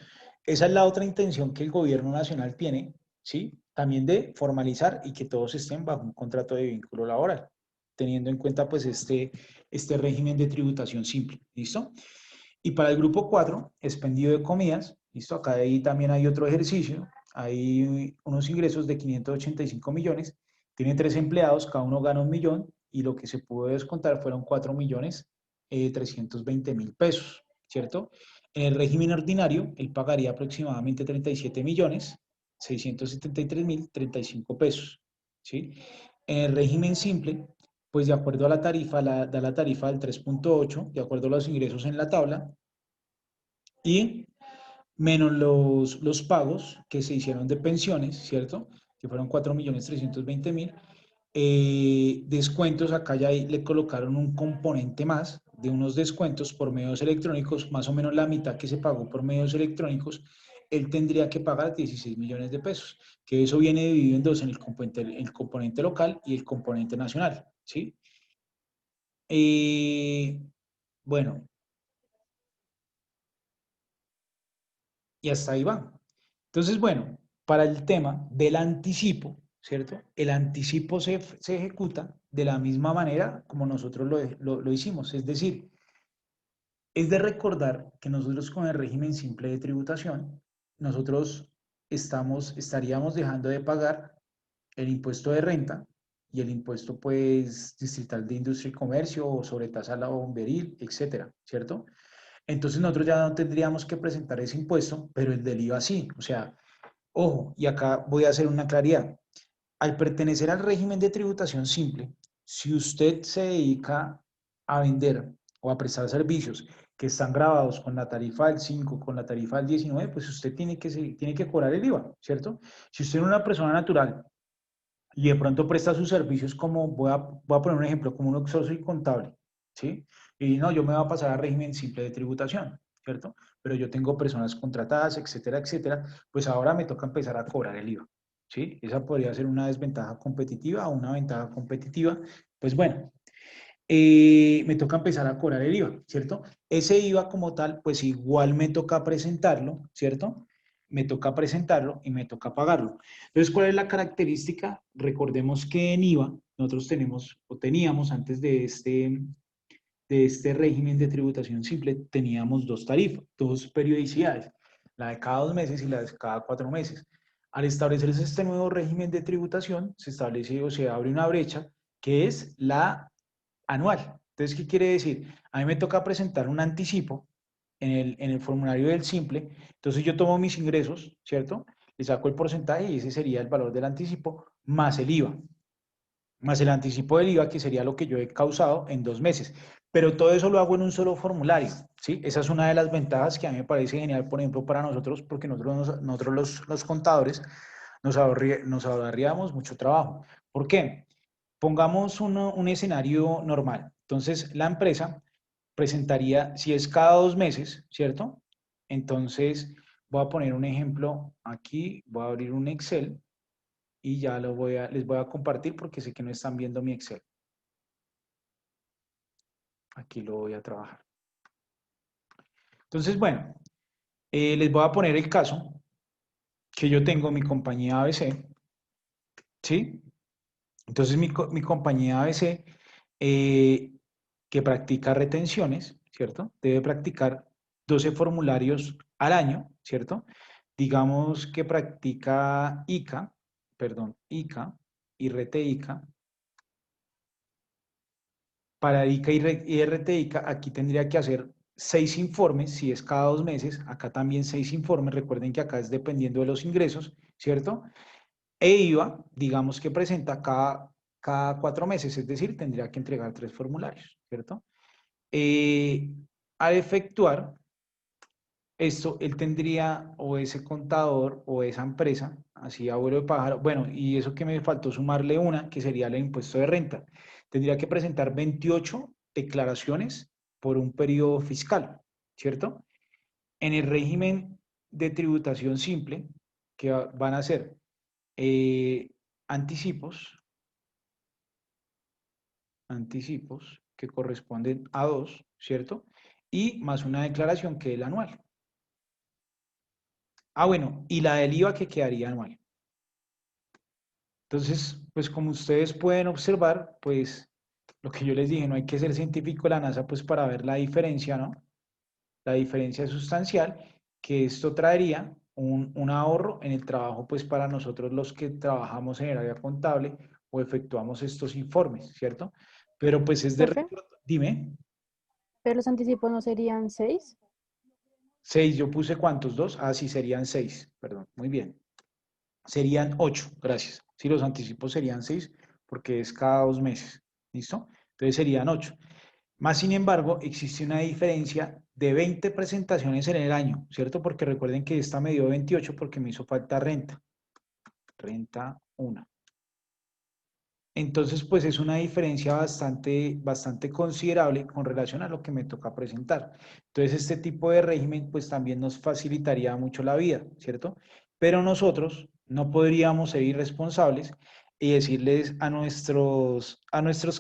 esa es la otra intención que el gobierno nacional tiene, ¿sí? También de formalizar y que todos estén bajo un contrato de vínculo laboral, teniendo en cuenta pues este régimen de tributación simple, ¿listo? Y para el grupo 4, expendio de comidas, ¿listo? Acá ahí también hay otro ejercicio, hay unos ingresos de 585 millones, tiene 3 empleados, cada uno gana 1 millón y lo que se pudo descontar fueron 4.320.000 pesos, ¿cierto? En el régimen ordinario, él pagaría aproximadamente 37.673.035 pesos, ¿sí? En el régimen simple, pues de acuerdo a la tarifa, da la tarifa del 3,8, de acuerdo a los ingresos en la tabla, y menos los pagos que se hicieron de pensiones, ¿cierto? Que fueron 4.320.000. Descuentos, acá ya le colocaron un componente más de unos descuentos por medios electrónicos, más o menos la mitad que se pagó por medios electrónicos, él tendría que pagar 16 millones de pesos, que eso viene dividido en dos, en el componente local y el componente nacional, ¿sí? Eh, bueno, y hasta ahí va. Entonces, bueno, para el tema del anticipo, ¿cierto? El anticipo se ejecuta de la misma manera como nosotros lo hicimos. Es decir, es de recordar que nosotros con el régimen simple de tributación, nosotros estaríamos dejando de pagar el impuesto de renta y el impuesto pues distrital de industria y comercio o sobretasa a la bomberil, etcétera, ¿cierto? Entonces nosotros ya no tendríamos que presentar ese impuesto, pero el del IVA sí. O sea, ojo, y acá voy a hacer una claridad. Al pertenecer al régimen de tributación simple, si usted se dedica a vender o a prestar servicios que están grabados con la tarifa del 5, con la tarifa del 19, pues usted tiene que cobrar el IVA, ¿cierto? Si usted es una persona natural y de pronto presta sus servicios como, voy a poner un ejemplo, como un outsourcing contable, ¿sí? Y no, yo me voy a pasar a régimen simple de tributación, ¿cierto? Pero yo tengo personas contratadas, etcétera, etcétera, pues ahora me toca empezar a cobrar el IVA, ¿sí? Esa podría ser una desventaja competitiva o una ventaja competitiva. Pues bueno, me toca empezar a cobrar el IVA, ¿cierto? Ese IVA como tal, pues igual me toca presentarlo, ¿cierto? Me toca presentarlo y me toca pagarlo. Entonces, ¿cuál es la característica? Recordemos que en IVA nosotros tenemos o teníamos antes de este régimen de tributación simple, teníamos dos tarifas, dos periodicidades, la de cada 2 meses y la de cada 4 meses. Al establecerse este nuevo régimen de tributación, se establece o se abre una brecha que es la anual. Entonces, ¿qué quiere decir? A mí me toca presentar un anticipo en el formulario del simple. Entonces, yo tomo mis ingresos, ¿cierto? Le saco el porcentaje y ese sería el valor del anticipo más el IVA, más el anticipo del IVA, que sería lo que yo he causado en 2 meses. Pero todo eso lo hago en un solo formulario, ¿sí? Esa es una de las ventajas que a mí me parece genial, por ejemplo, para nosotros, porque nosotros los contadores nos ahorraríamos mucho trabajo. ¿Por qué? Pongamos un escenario normal. Entonces, la empresa presentaría, si es cada 2 meses, ¿cierto? Entonces, voy a poner un ejemplo aquí, voy a abrir un Excel y ya les voy a compartir porque sé que no están viendo mi Excel. Aquí lo voy a trabajar. Entonces, bueno, les voy a poner el caso que yo tengo mi compañía ABC, ¿sí? Entonces, mi compañía ABC, eh, que practica retenciones, ¿cierto? Debe practicar 12 formularios al año, ¿cierto? Digamos que practica ICA, perdón, ICA y RTICA. Para ICA y RTICA, aquí tendría que hacer 6 informes, si es cada 2 meses, acá también 6 informes, recuerden que acá es dependiendo de los ingresos, ¿cierto? E IVA, digamos que presenta cada 4 meses, es decir, tendría que entregar 3 formularios, ¿cierto? Eh, Al efectuar esto, él tendría, o ese contador, o esa empresa, así abuelo de pájaro, bueno, y eso que me faltó sumarle una, que sería el impuesto de renta, tendría que presentar 28 declaraciones por un periodo fiscal, ¿cierto? En el régimen de tributación simple, que van a ser eh, anticipos, anticipos que corresponden a 2, ¿cierto? Y más una declaración que es la anual. Ah, bueno, y la del IVA que quedaría anual. Entonces, pues como ustedes pueden observar, pues lo que yo les dije, no hay que ser científico de la NASA pues para ver la diferencia, ¿no? La diferencia es sustancial, que esto traería un ahorro en el trabajo pues para nosotros los que trabajamos en el área contable o efectuamos estos informes, ¿cierto? Pero pues es de... Profe, Dime. pero los anticipos no serían 6. 6, yo puse ¿cuántos? ¿2? Ah, sí, serían 6, perdón, muy bien. Serían 8, gracias. Si los anticipos serían 6, porque es cada 2 meses, ¿listo? Entonces serían 8. Más sin embargo, existe una diferencia de 20 presentaciones en el año, ¿cierto? Porque recuerden que esta me dio 28 porque me hizo falta renta. Renta 1. Entonces, pues es una diferencia bastante considerable con relación a lo que me toca presentar. Entonces, este tipo de régimen, pues también nos facilitaría mucho la vida, ¿cierto? Pero nosotros no podríamos ser irresponsables y decirles a nuestros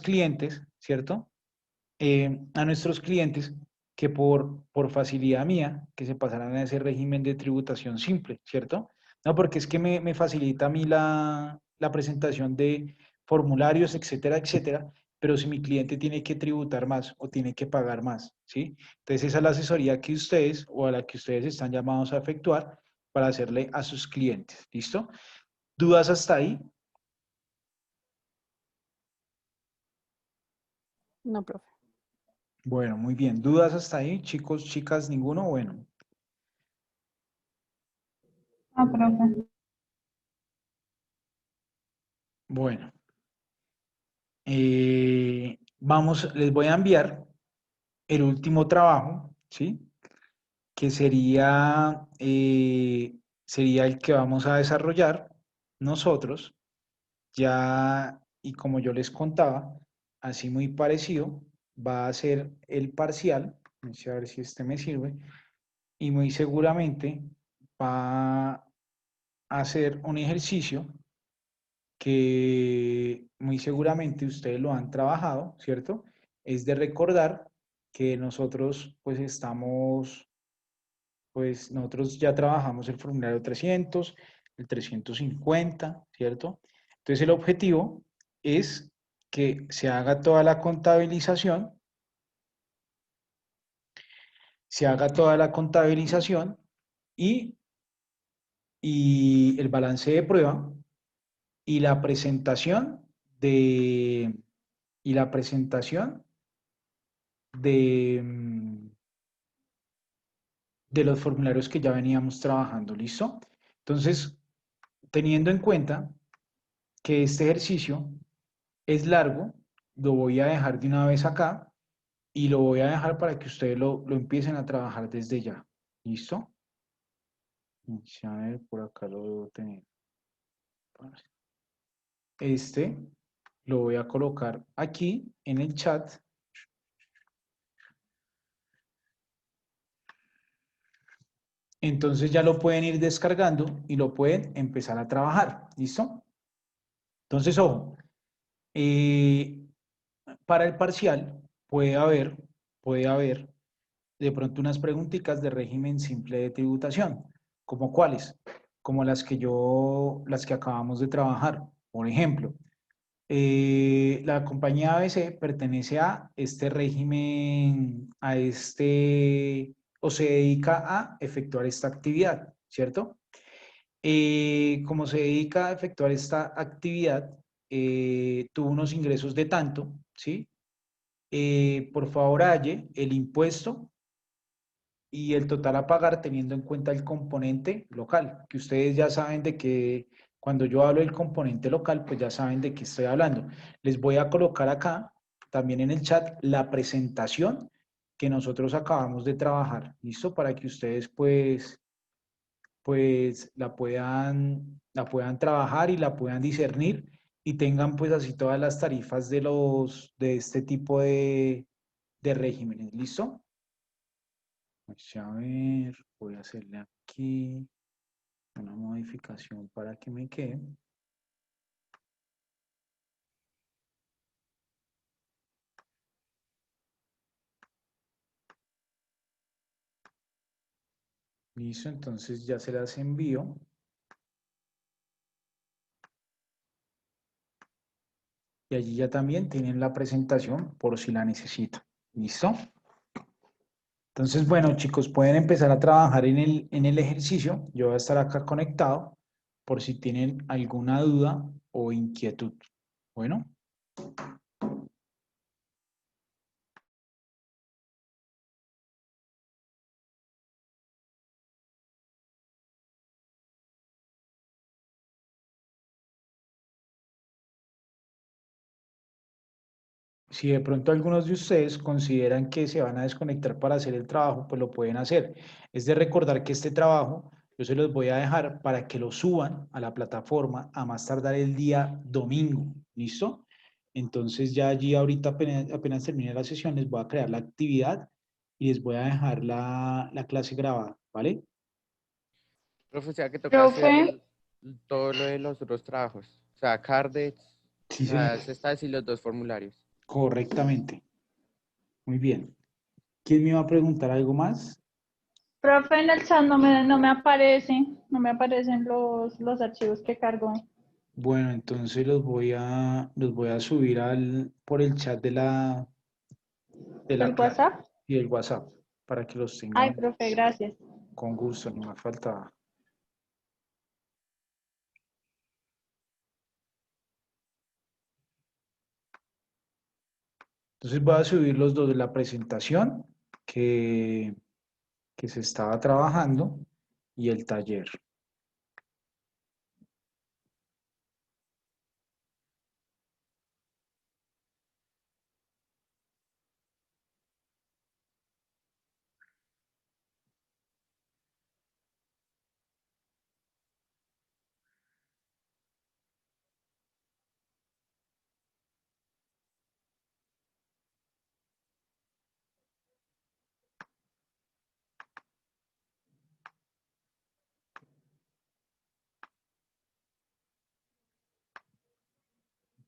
clientes, ¿cierto? A nuestros clientes que por facilidad mía, que se pasaran a ese régimen de tributación simple, ¿cierto? No, porque es que me facilita a mí la presentación de formularios, etcétera, etcétera, pero si mi cliente tiene que tributar más o tiene que pagar más, ¿sí? Entonces esa es la asesoría que ustedes o a la que ustedes están llamados a efectuar para hacerle a sus clientes, ¿listo? ¿Dudas hasta ahí? No, profe. Bueno, muy bien. ¿Dudas hasta ahí, chicos, chicas, ninguno? Bueno, Ah, profe. bueno. Les voy a enviar el último trabajo, ¿sí? Que sería el que vamos a desarrollar nosotros, ya, y como yo les contaba, así muy parecido, va a ser el parcial. Vamos a ver si este me sirve. Y muy seguramente va a hacer un ejercicio que muy seguramente ustedes lo han trabajado, ¿cierto? Es de recordar que nosotros pues nosotros ya trabajamos el formulario 300, el 350, ¿cierto? Entonces el objetivo es que se haga toda la contabilización, y, y el balance de prueba y la presentación de, y la presentación de, de los formularios que ya veníamos trabajando, ¿listo? Entonces, teniendo en cuenta que este ejercicio es largo, lo voy a dejar de una vez acá y lo voy a dejar para que ustedes lo empiecen a trabajar desde ya, ¿listo? A ver, por acá lo debo tener. Este lo voy a colocar aquí en el chat. Entonces ya lo pueden ir descargando y lo pueden empezar a trabajar. ¿Listo? Entonces, ojo, eh, para el parcial puede haber de pronto unas preguntitas de régimen simple de tributación. ¿Como cuáles? Como las que acabamos de trabajar. Por ejemplo, la compañía ABC pertenece a este régimen, o se dedica a efectuar esta actividad, ¿cierto? Como se dedica a efectuar esta actividad, tuvo unos ingresos de tanto, ¿sí? Por favor, halle el impuesto y el total a pagar teniendo en cuenta el componente local, que ustedes ya saben de que cuando yo hablo del componente local, pues ya saben de qué estoy hablando. Les voy a colocar acá, también en el chat, la presentación que nosotros acabamos de trabajar, ¿listo? Para que ustedes pues la puedan trabajar y la puedan discernir y tengan pues así todas las tarifas de este tipo de regímenes, ¿listo? Vamos a ver, voy a hacerle aquí una modificación para que me quede. Listo, entonces ya se las envío. Y allí ya también tienen la presentación por si la necesitan. ¿Listo? Entonces, bueno, chicos, pueden empezar a trabajar en el ejercicio. Yo voy a estar acá conectado por si tienen alguna duda o inquietud. Bueno. Si de pronto algunos de ustedes consideran que se van a desconectar para hacer el trabajo, pues lo pueden hacer. Es de recordar que este trabajo yo se los voy a dejar para que lo suban a la plataforma a más tardar el día domingo. ¿Listo? Entonces ya allí ahorita apenas termine la sesión les voy a crear la actividad y les voy a dejar la clase grabada, ¿vale? Profe, o sea que toca Profe, hacer todo lo de los otros trabajos. O sea, Cardex, Sí, o señor. sea, estas y los dos formularios. Correctamente. Muy bien. ¿Quién me va a preguntar algo más? profe, en el chat no me aparecen los archivos que cargó. Bueno, entonces los voy a subir por el chat de la ¿El clase WhatsApp? y el WhatsApp para que los Ay, tengan profe, gracias. con gusto, ni más faltaba. Entonces voy a subir los dos de la presentación que, que se estaba trabajando y el taller.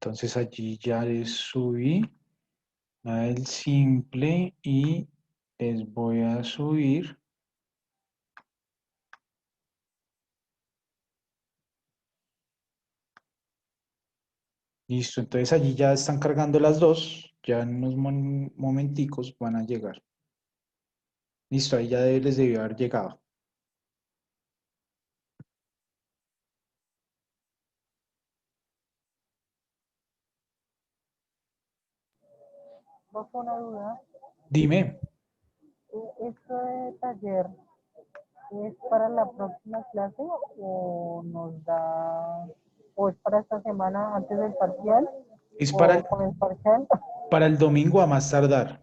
Entonces allí ya les subí a el simple y les voy a subir. Listo, entonces allí ya están cargando las dos, ya en unos momenticos van a llegar. Listo, ahí ya les debió haber llegado. Profe, una duda. Dime, ¿Esto de taller es para la próxima clase o nos da, o es para esta semana antes del parcial es o con el parcial? para el domingo a más tardar.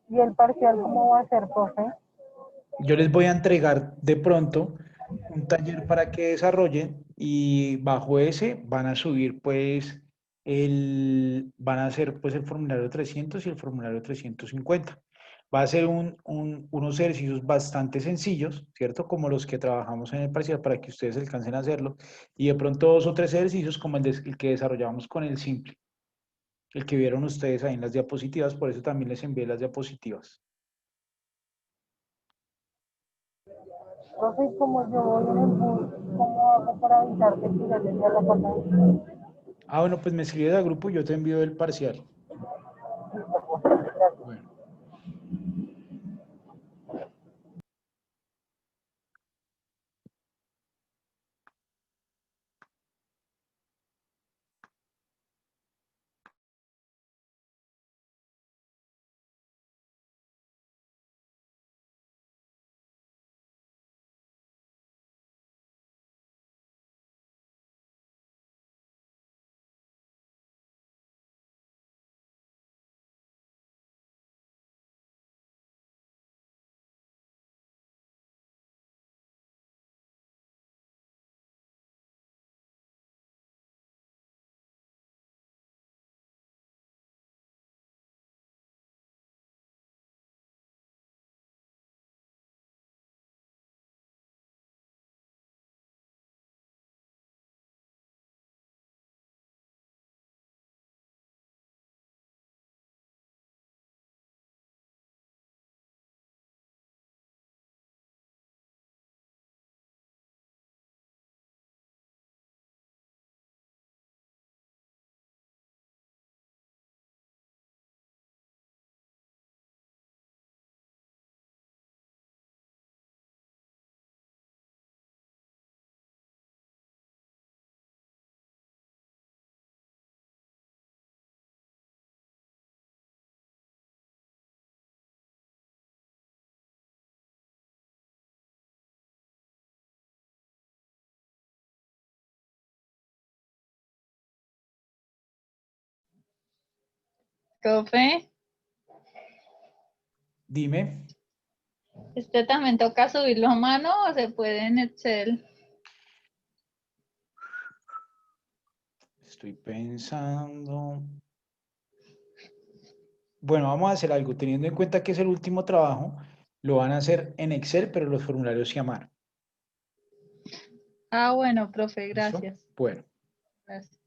¿Y el parcial cómo va a ser, profe? Yo les voy a entregar de pronto un taller para que desarrollen y bajo ese van a subir pues van a hacer pues el formulario 300 y el formulario 350. Va a ser unos ejercicios bastante sencillos, ¿cierto? Como los que trabajamos en el parcial para que ustedes alcancen a hacerlo y de pronto 2 o 3 ejercicios como el que desarrollamos con el simple, el que vieron ustedes ahí en las diapositivas, por eso también les envié las diapositivas. Profe, como yo voy en el bus, ¿cómo hago para avisarte que ya llegué a la pantalla? Ah, bueno, pues me escribes al grupo y yo te envío el parcial. Bueno. Profe, Dime. ¿este también toca subirlo a mano o se puede en Excel? Estoy pensando. Bueno, vamos a hacer algo. Teniendo en cuenta que es el último trabajo, lo van a hacer en Excel, pero los formularios sí a mano. Ah, bueno, profe, ¿Listo? gracias. Bueno. Gracias.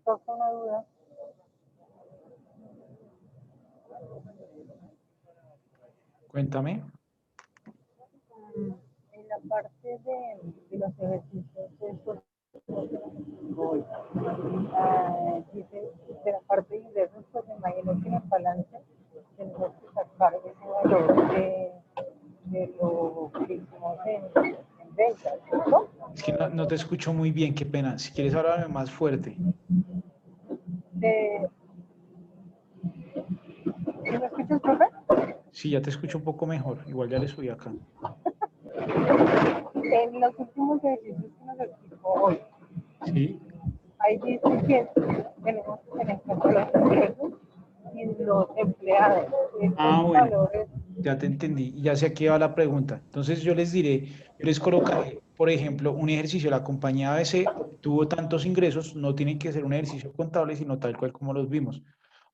profe, una duda. Cuéntame. En la parte de los ejercicios, estos, dice, de la parte de ingresos, pues me imagino que en el balance tenemos que sacar ese valor de lo que hicimos en ventas, ¿no? Es que no te escucho muy bien, qué pena. Si quieres hablarme más fuerte. De, ¿sí me escuchas, profe? Sí, ya te escucho un poco mejor. Igual ya le subí acá. En los últimos ejercicios que nos explicó hoy, Sí. ahí dice que tenemos que tener en cuenta los ingresos y los empleados. Ah, Estos bueno, valores, ya te entendí. Y ya sé a qué va la pregunta. Entonces yo les diré, yo les colocaré, por ejemplo, un ejercicio. La compañía ABC obtuvo tantos ingresos, no tiene que ser un ejercicio contable, sino tal cual como los vimos.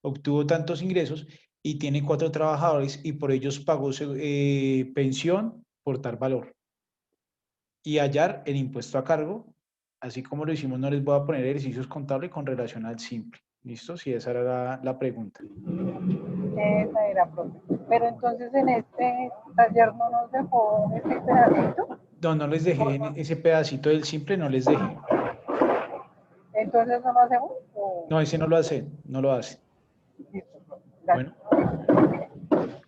Obtuvo tantos ingresos y tiene 4 trabajadores y por ellos pagó pensión por tal valor. Y hallar el impuesto a cargo, así como lo hicimos, no les voy a poner ejercicios contables con relación al simple. ¿Listo? Si esa era la pregunta. esa era, profe. Pero entonces en este taller no nos dejó ese pedacito. No, no les dejé ese pedacito del simple, no les dejé. Entonces no lo hacemos. O... No, ese no lo hace, no lo hace. Listo, profe. Bueno. Gracias.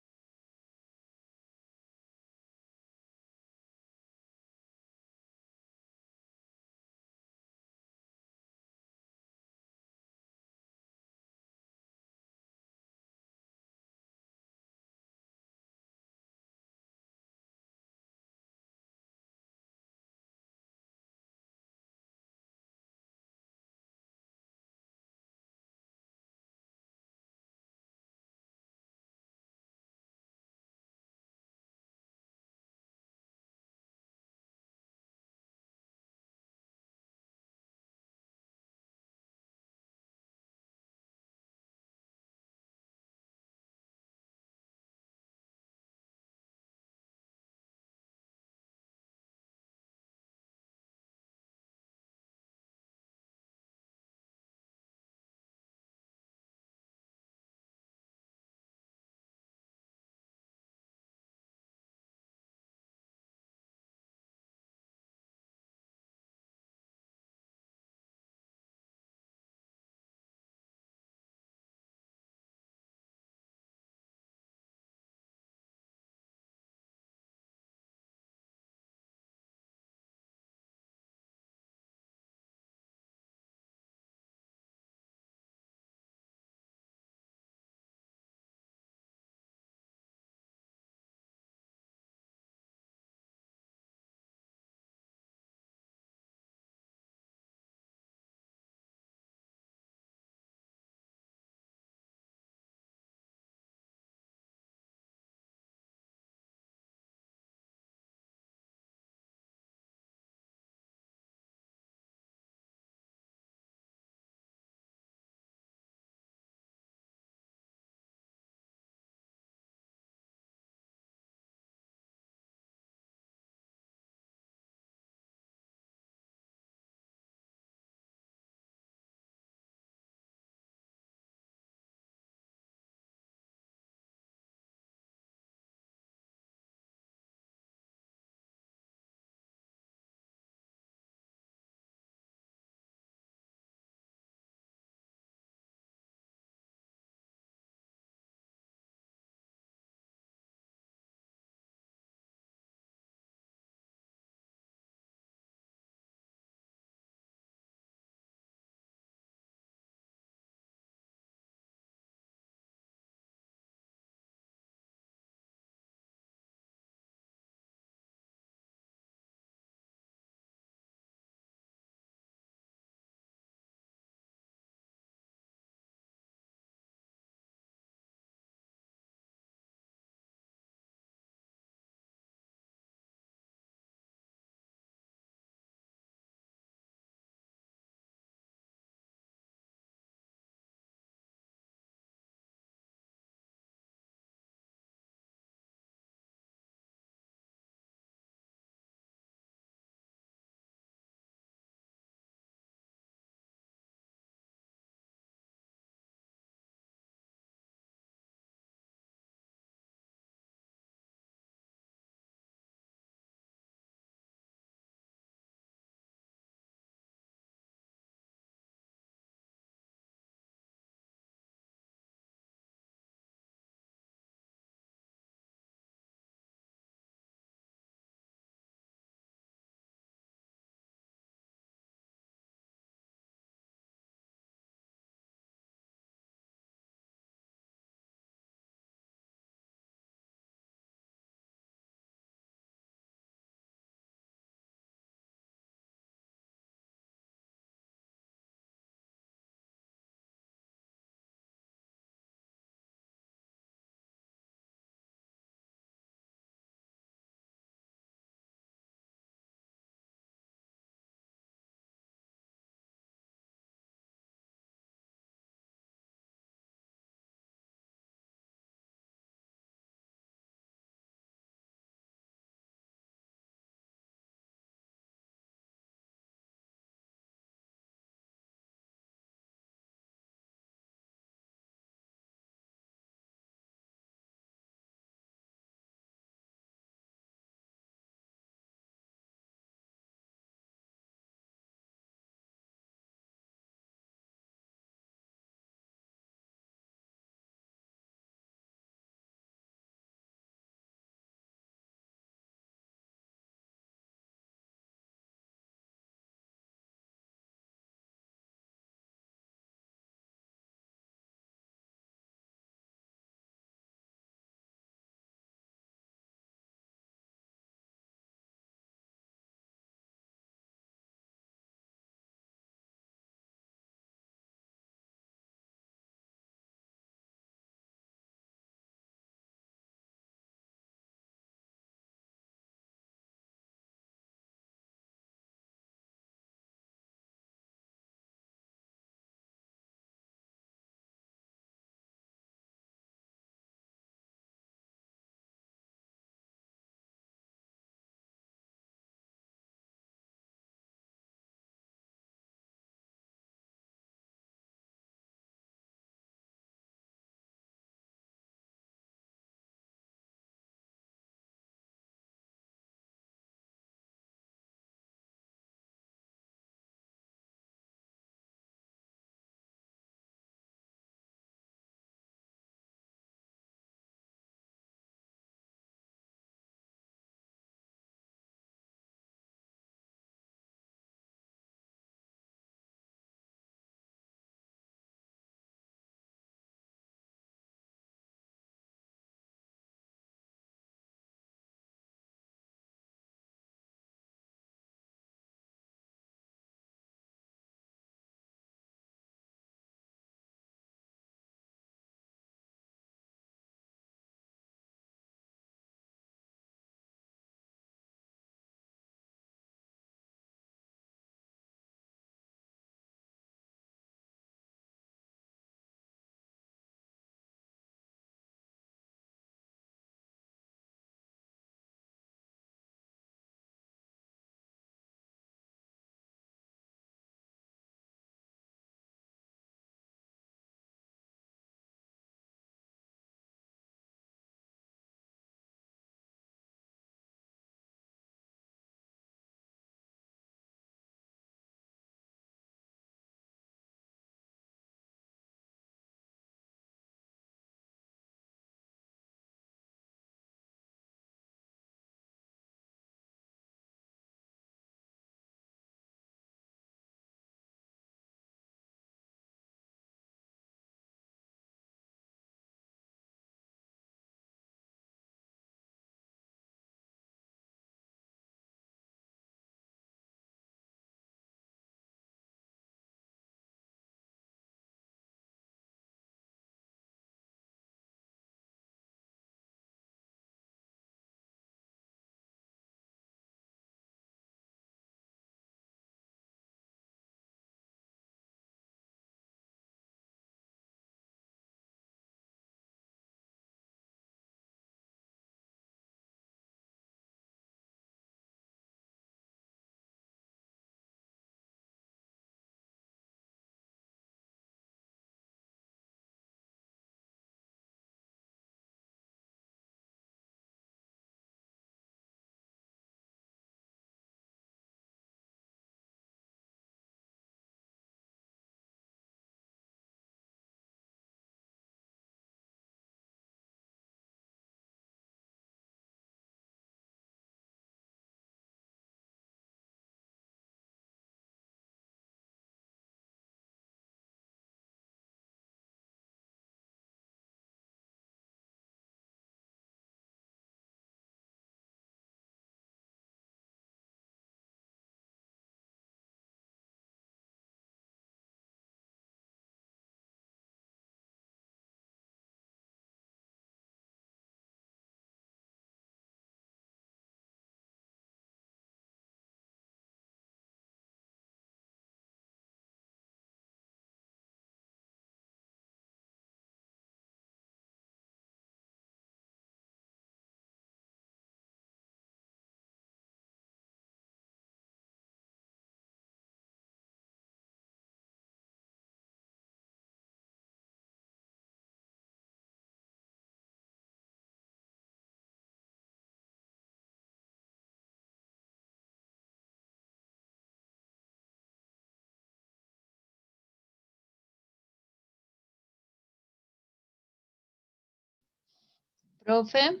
Profe.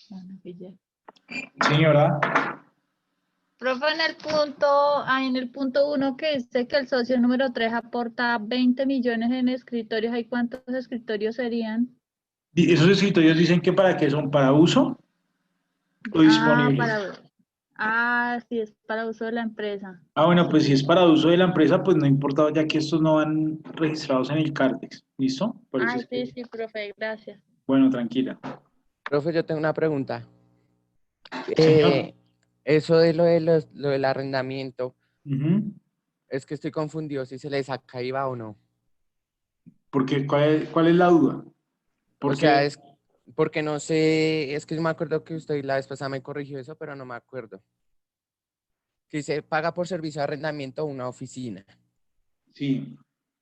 Bueno, pillé. Señora, Profe, en el punto 1 que dice que el socio número 3 aporta 20 millones en escritorios, ¿hay cuántos escritorios serían? ¿esos escritorios dicen que para qué son? ¿Para uso o disponibles? Sí, es para uso de la empresa. Ah, bueno, pues si es para uso de la empresa, pues no importa, ya que estos no van registrados en el Cardex. ¿Listo? Por eso es Sí, que, sí, profe, gracias. bueno, tranquila. Profe, yo tengo una pregunta. Señor. Eso de lo del arrendamiento, Ujú. es que estoy confundido si se le saca IVA o no. Porque, cuál es la duda? O sea, Porque, es porque no sé, es que yo me acuerdo que usted la vez pasada me corrigió eso, pero no me acuerdo. Que se paga por servicio de arrendamiento una oficina, sí,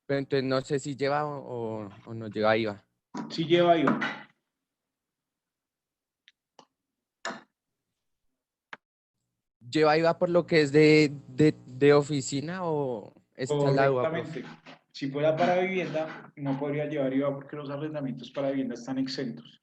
pero entonces no sé si lleva o no lleva IVA. sí lleva IVA. ¿Lleva IVA por lo que es de oficina o esa es la duda, profe? Correctamente. Si fuera para vivienda, no podría llevar IVA porque los arrendamientos para vivienda están exentos.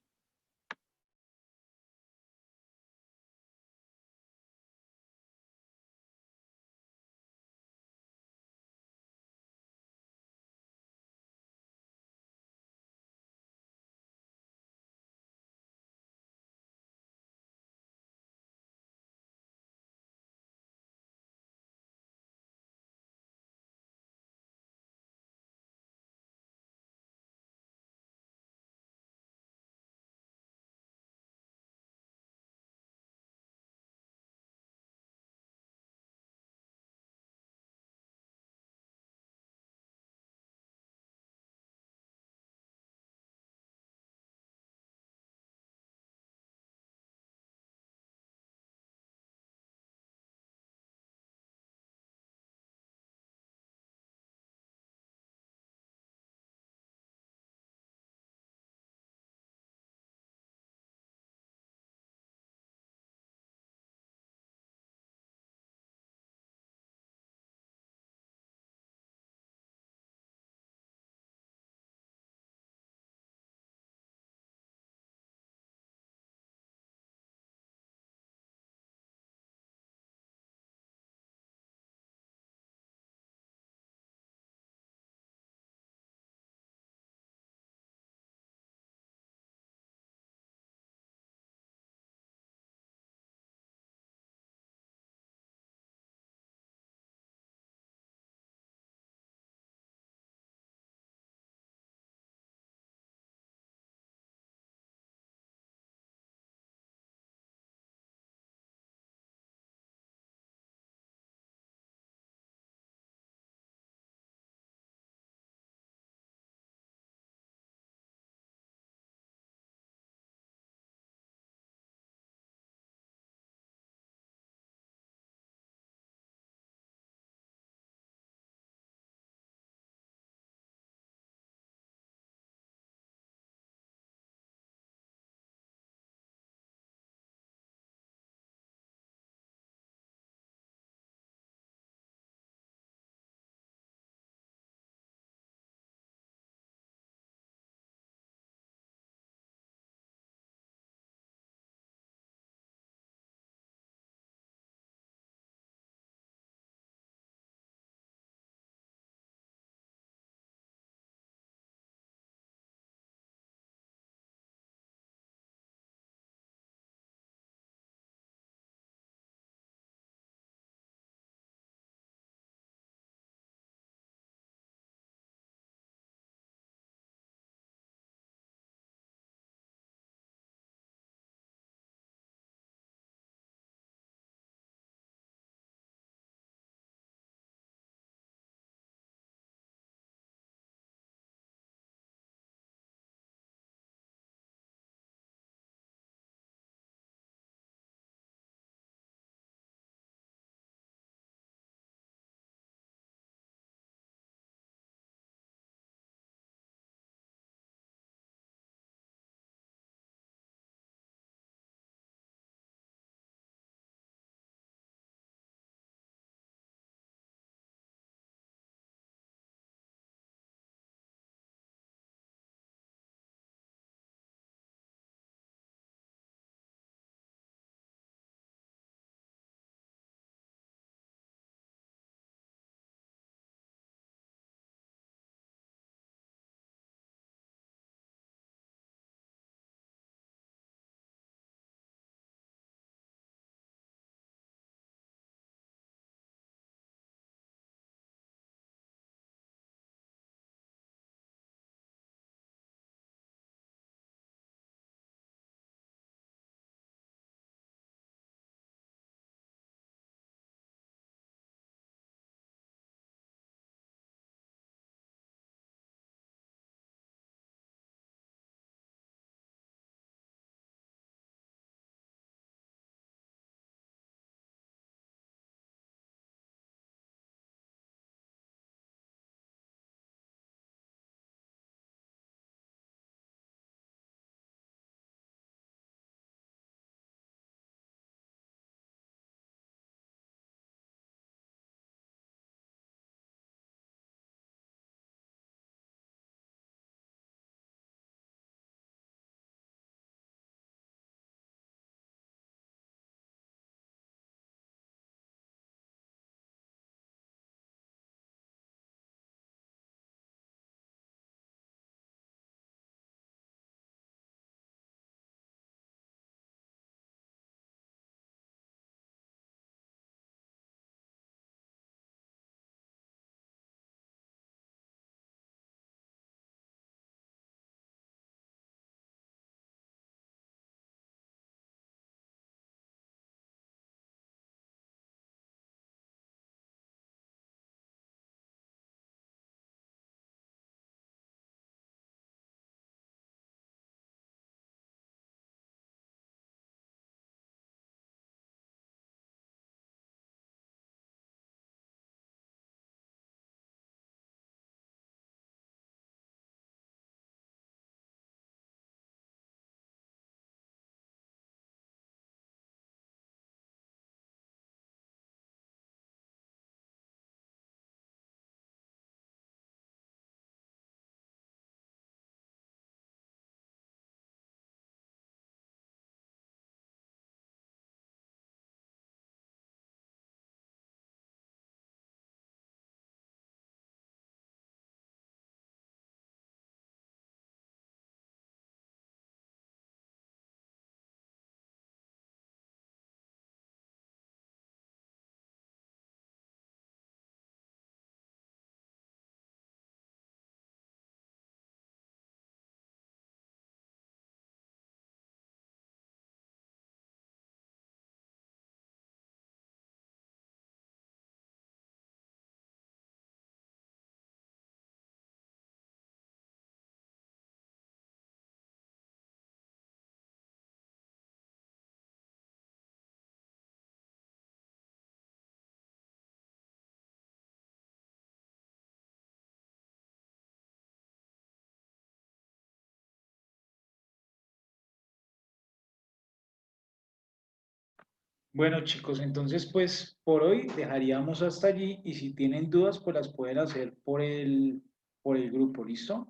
Bueno, chicos, entonces pues por hoy dejaríamos hasta allí y si tienen dudas pues las pueden hacer por el grupo, ¿listo?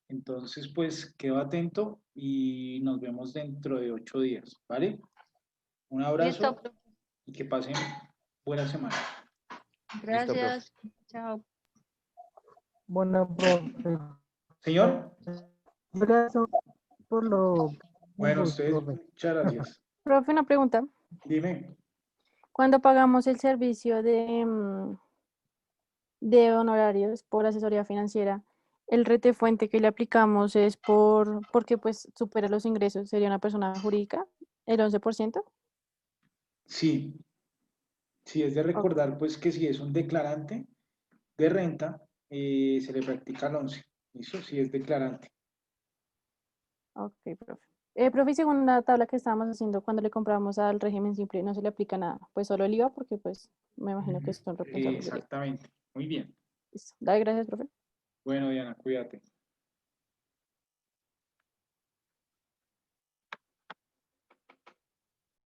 Entonces pues quedo atento y nos vemos dentro de 8 días, ¿vale? Un Listo, abrazo profe. y que pasen buena semana. Listo, profe. Gracias. Chao. Bueno, profe. Señor, Gracias por lo bueno, info, ustedes, profe. muchas gracias. Profe, una pregunta. Dime, Cuando pagamos el servicio de honorarios por asesoría financiera, el rete fuente que le aplicamos es porque pues supera los ingresos, sería una persona jurídica, el 11%. sí, sí es de Ok, recordar pues que si es un declarante de renta, se le practica el 11. ¿Listo? Si es declarante. ok, profe. Profe, y según la tabla que estábamos haciendo cuando le compramos al régimen simple, no se le aplica nada, pues solo el IVA porque pues me imagino que son responsables del IVA. Exactamente. Muy bien. Listo. Dale, gracias, profe. Bueno, Diana, cuídate.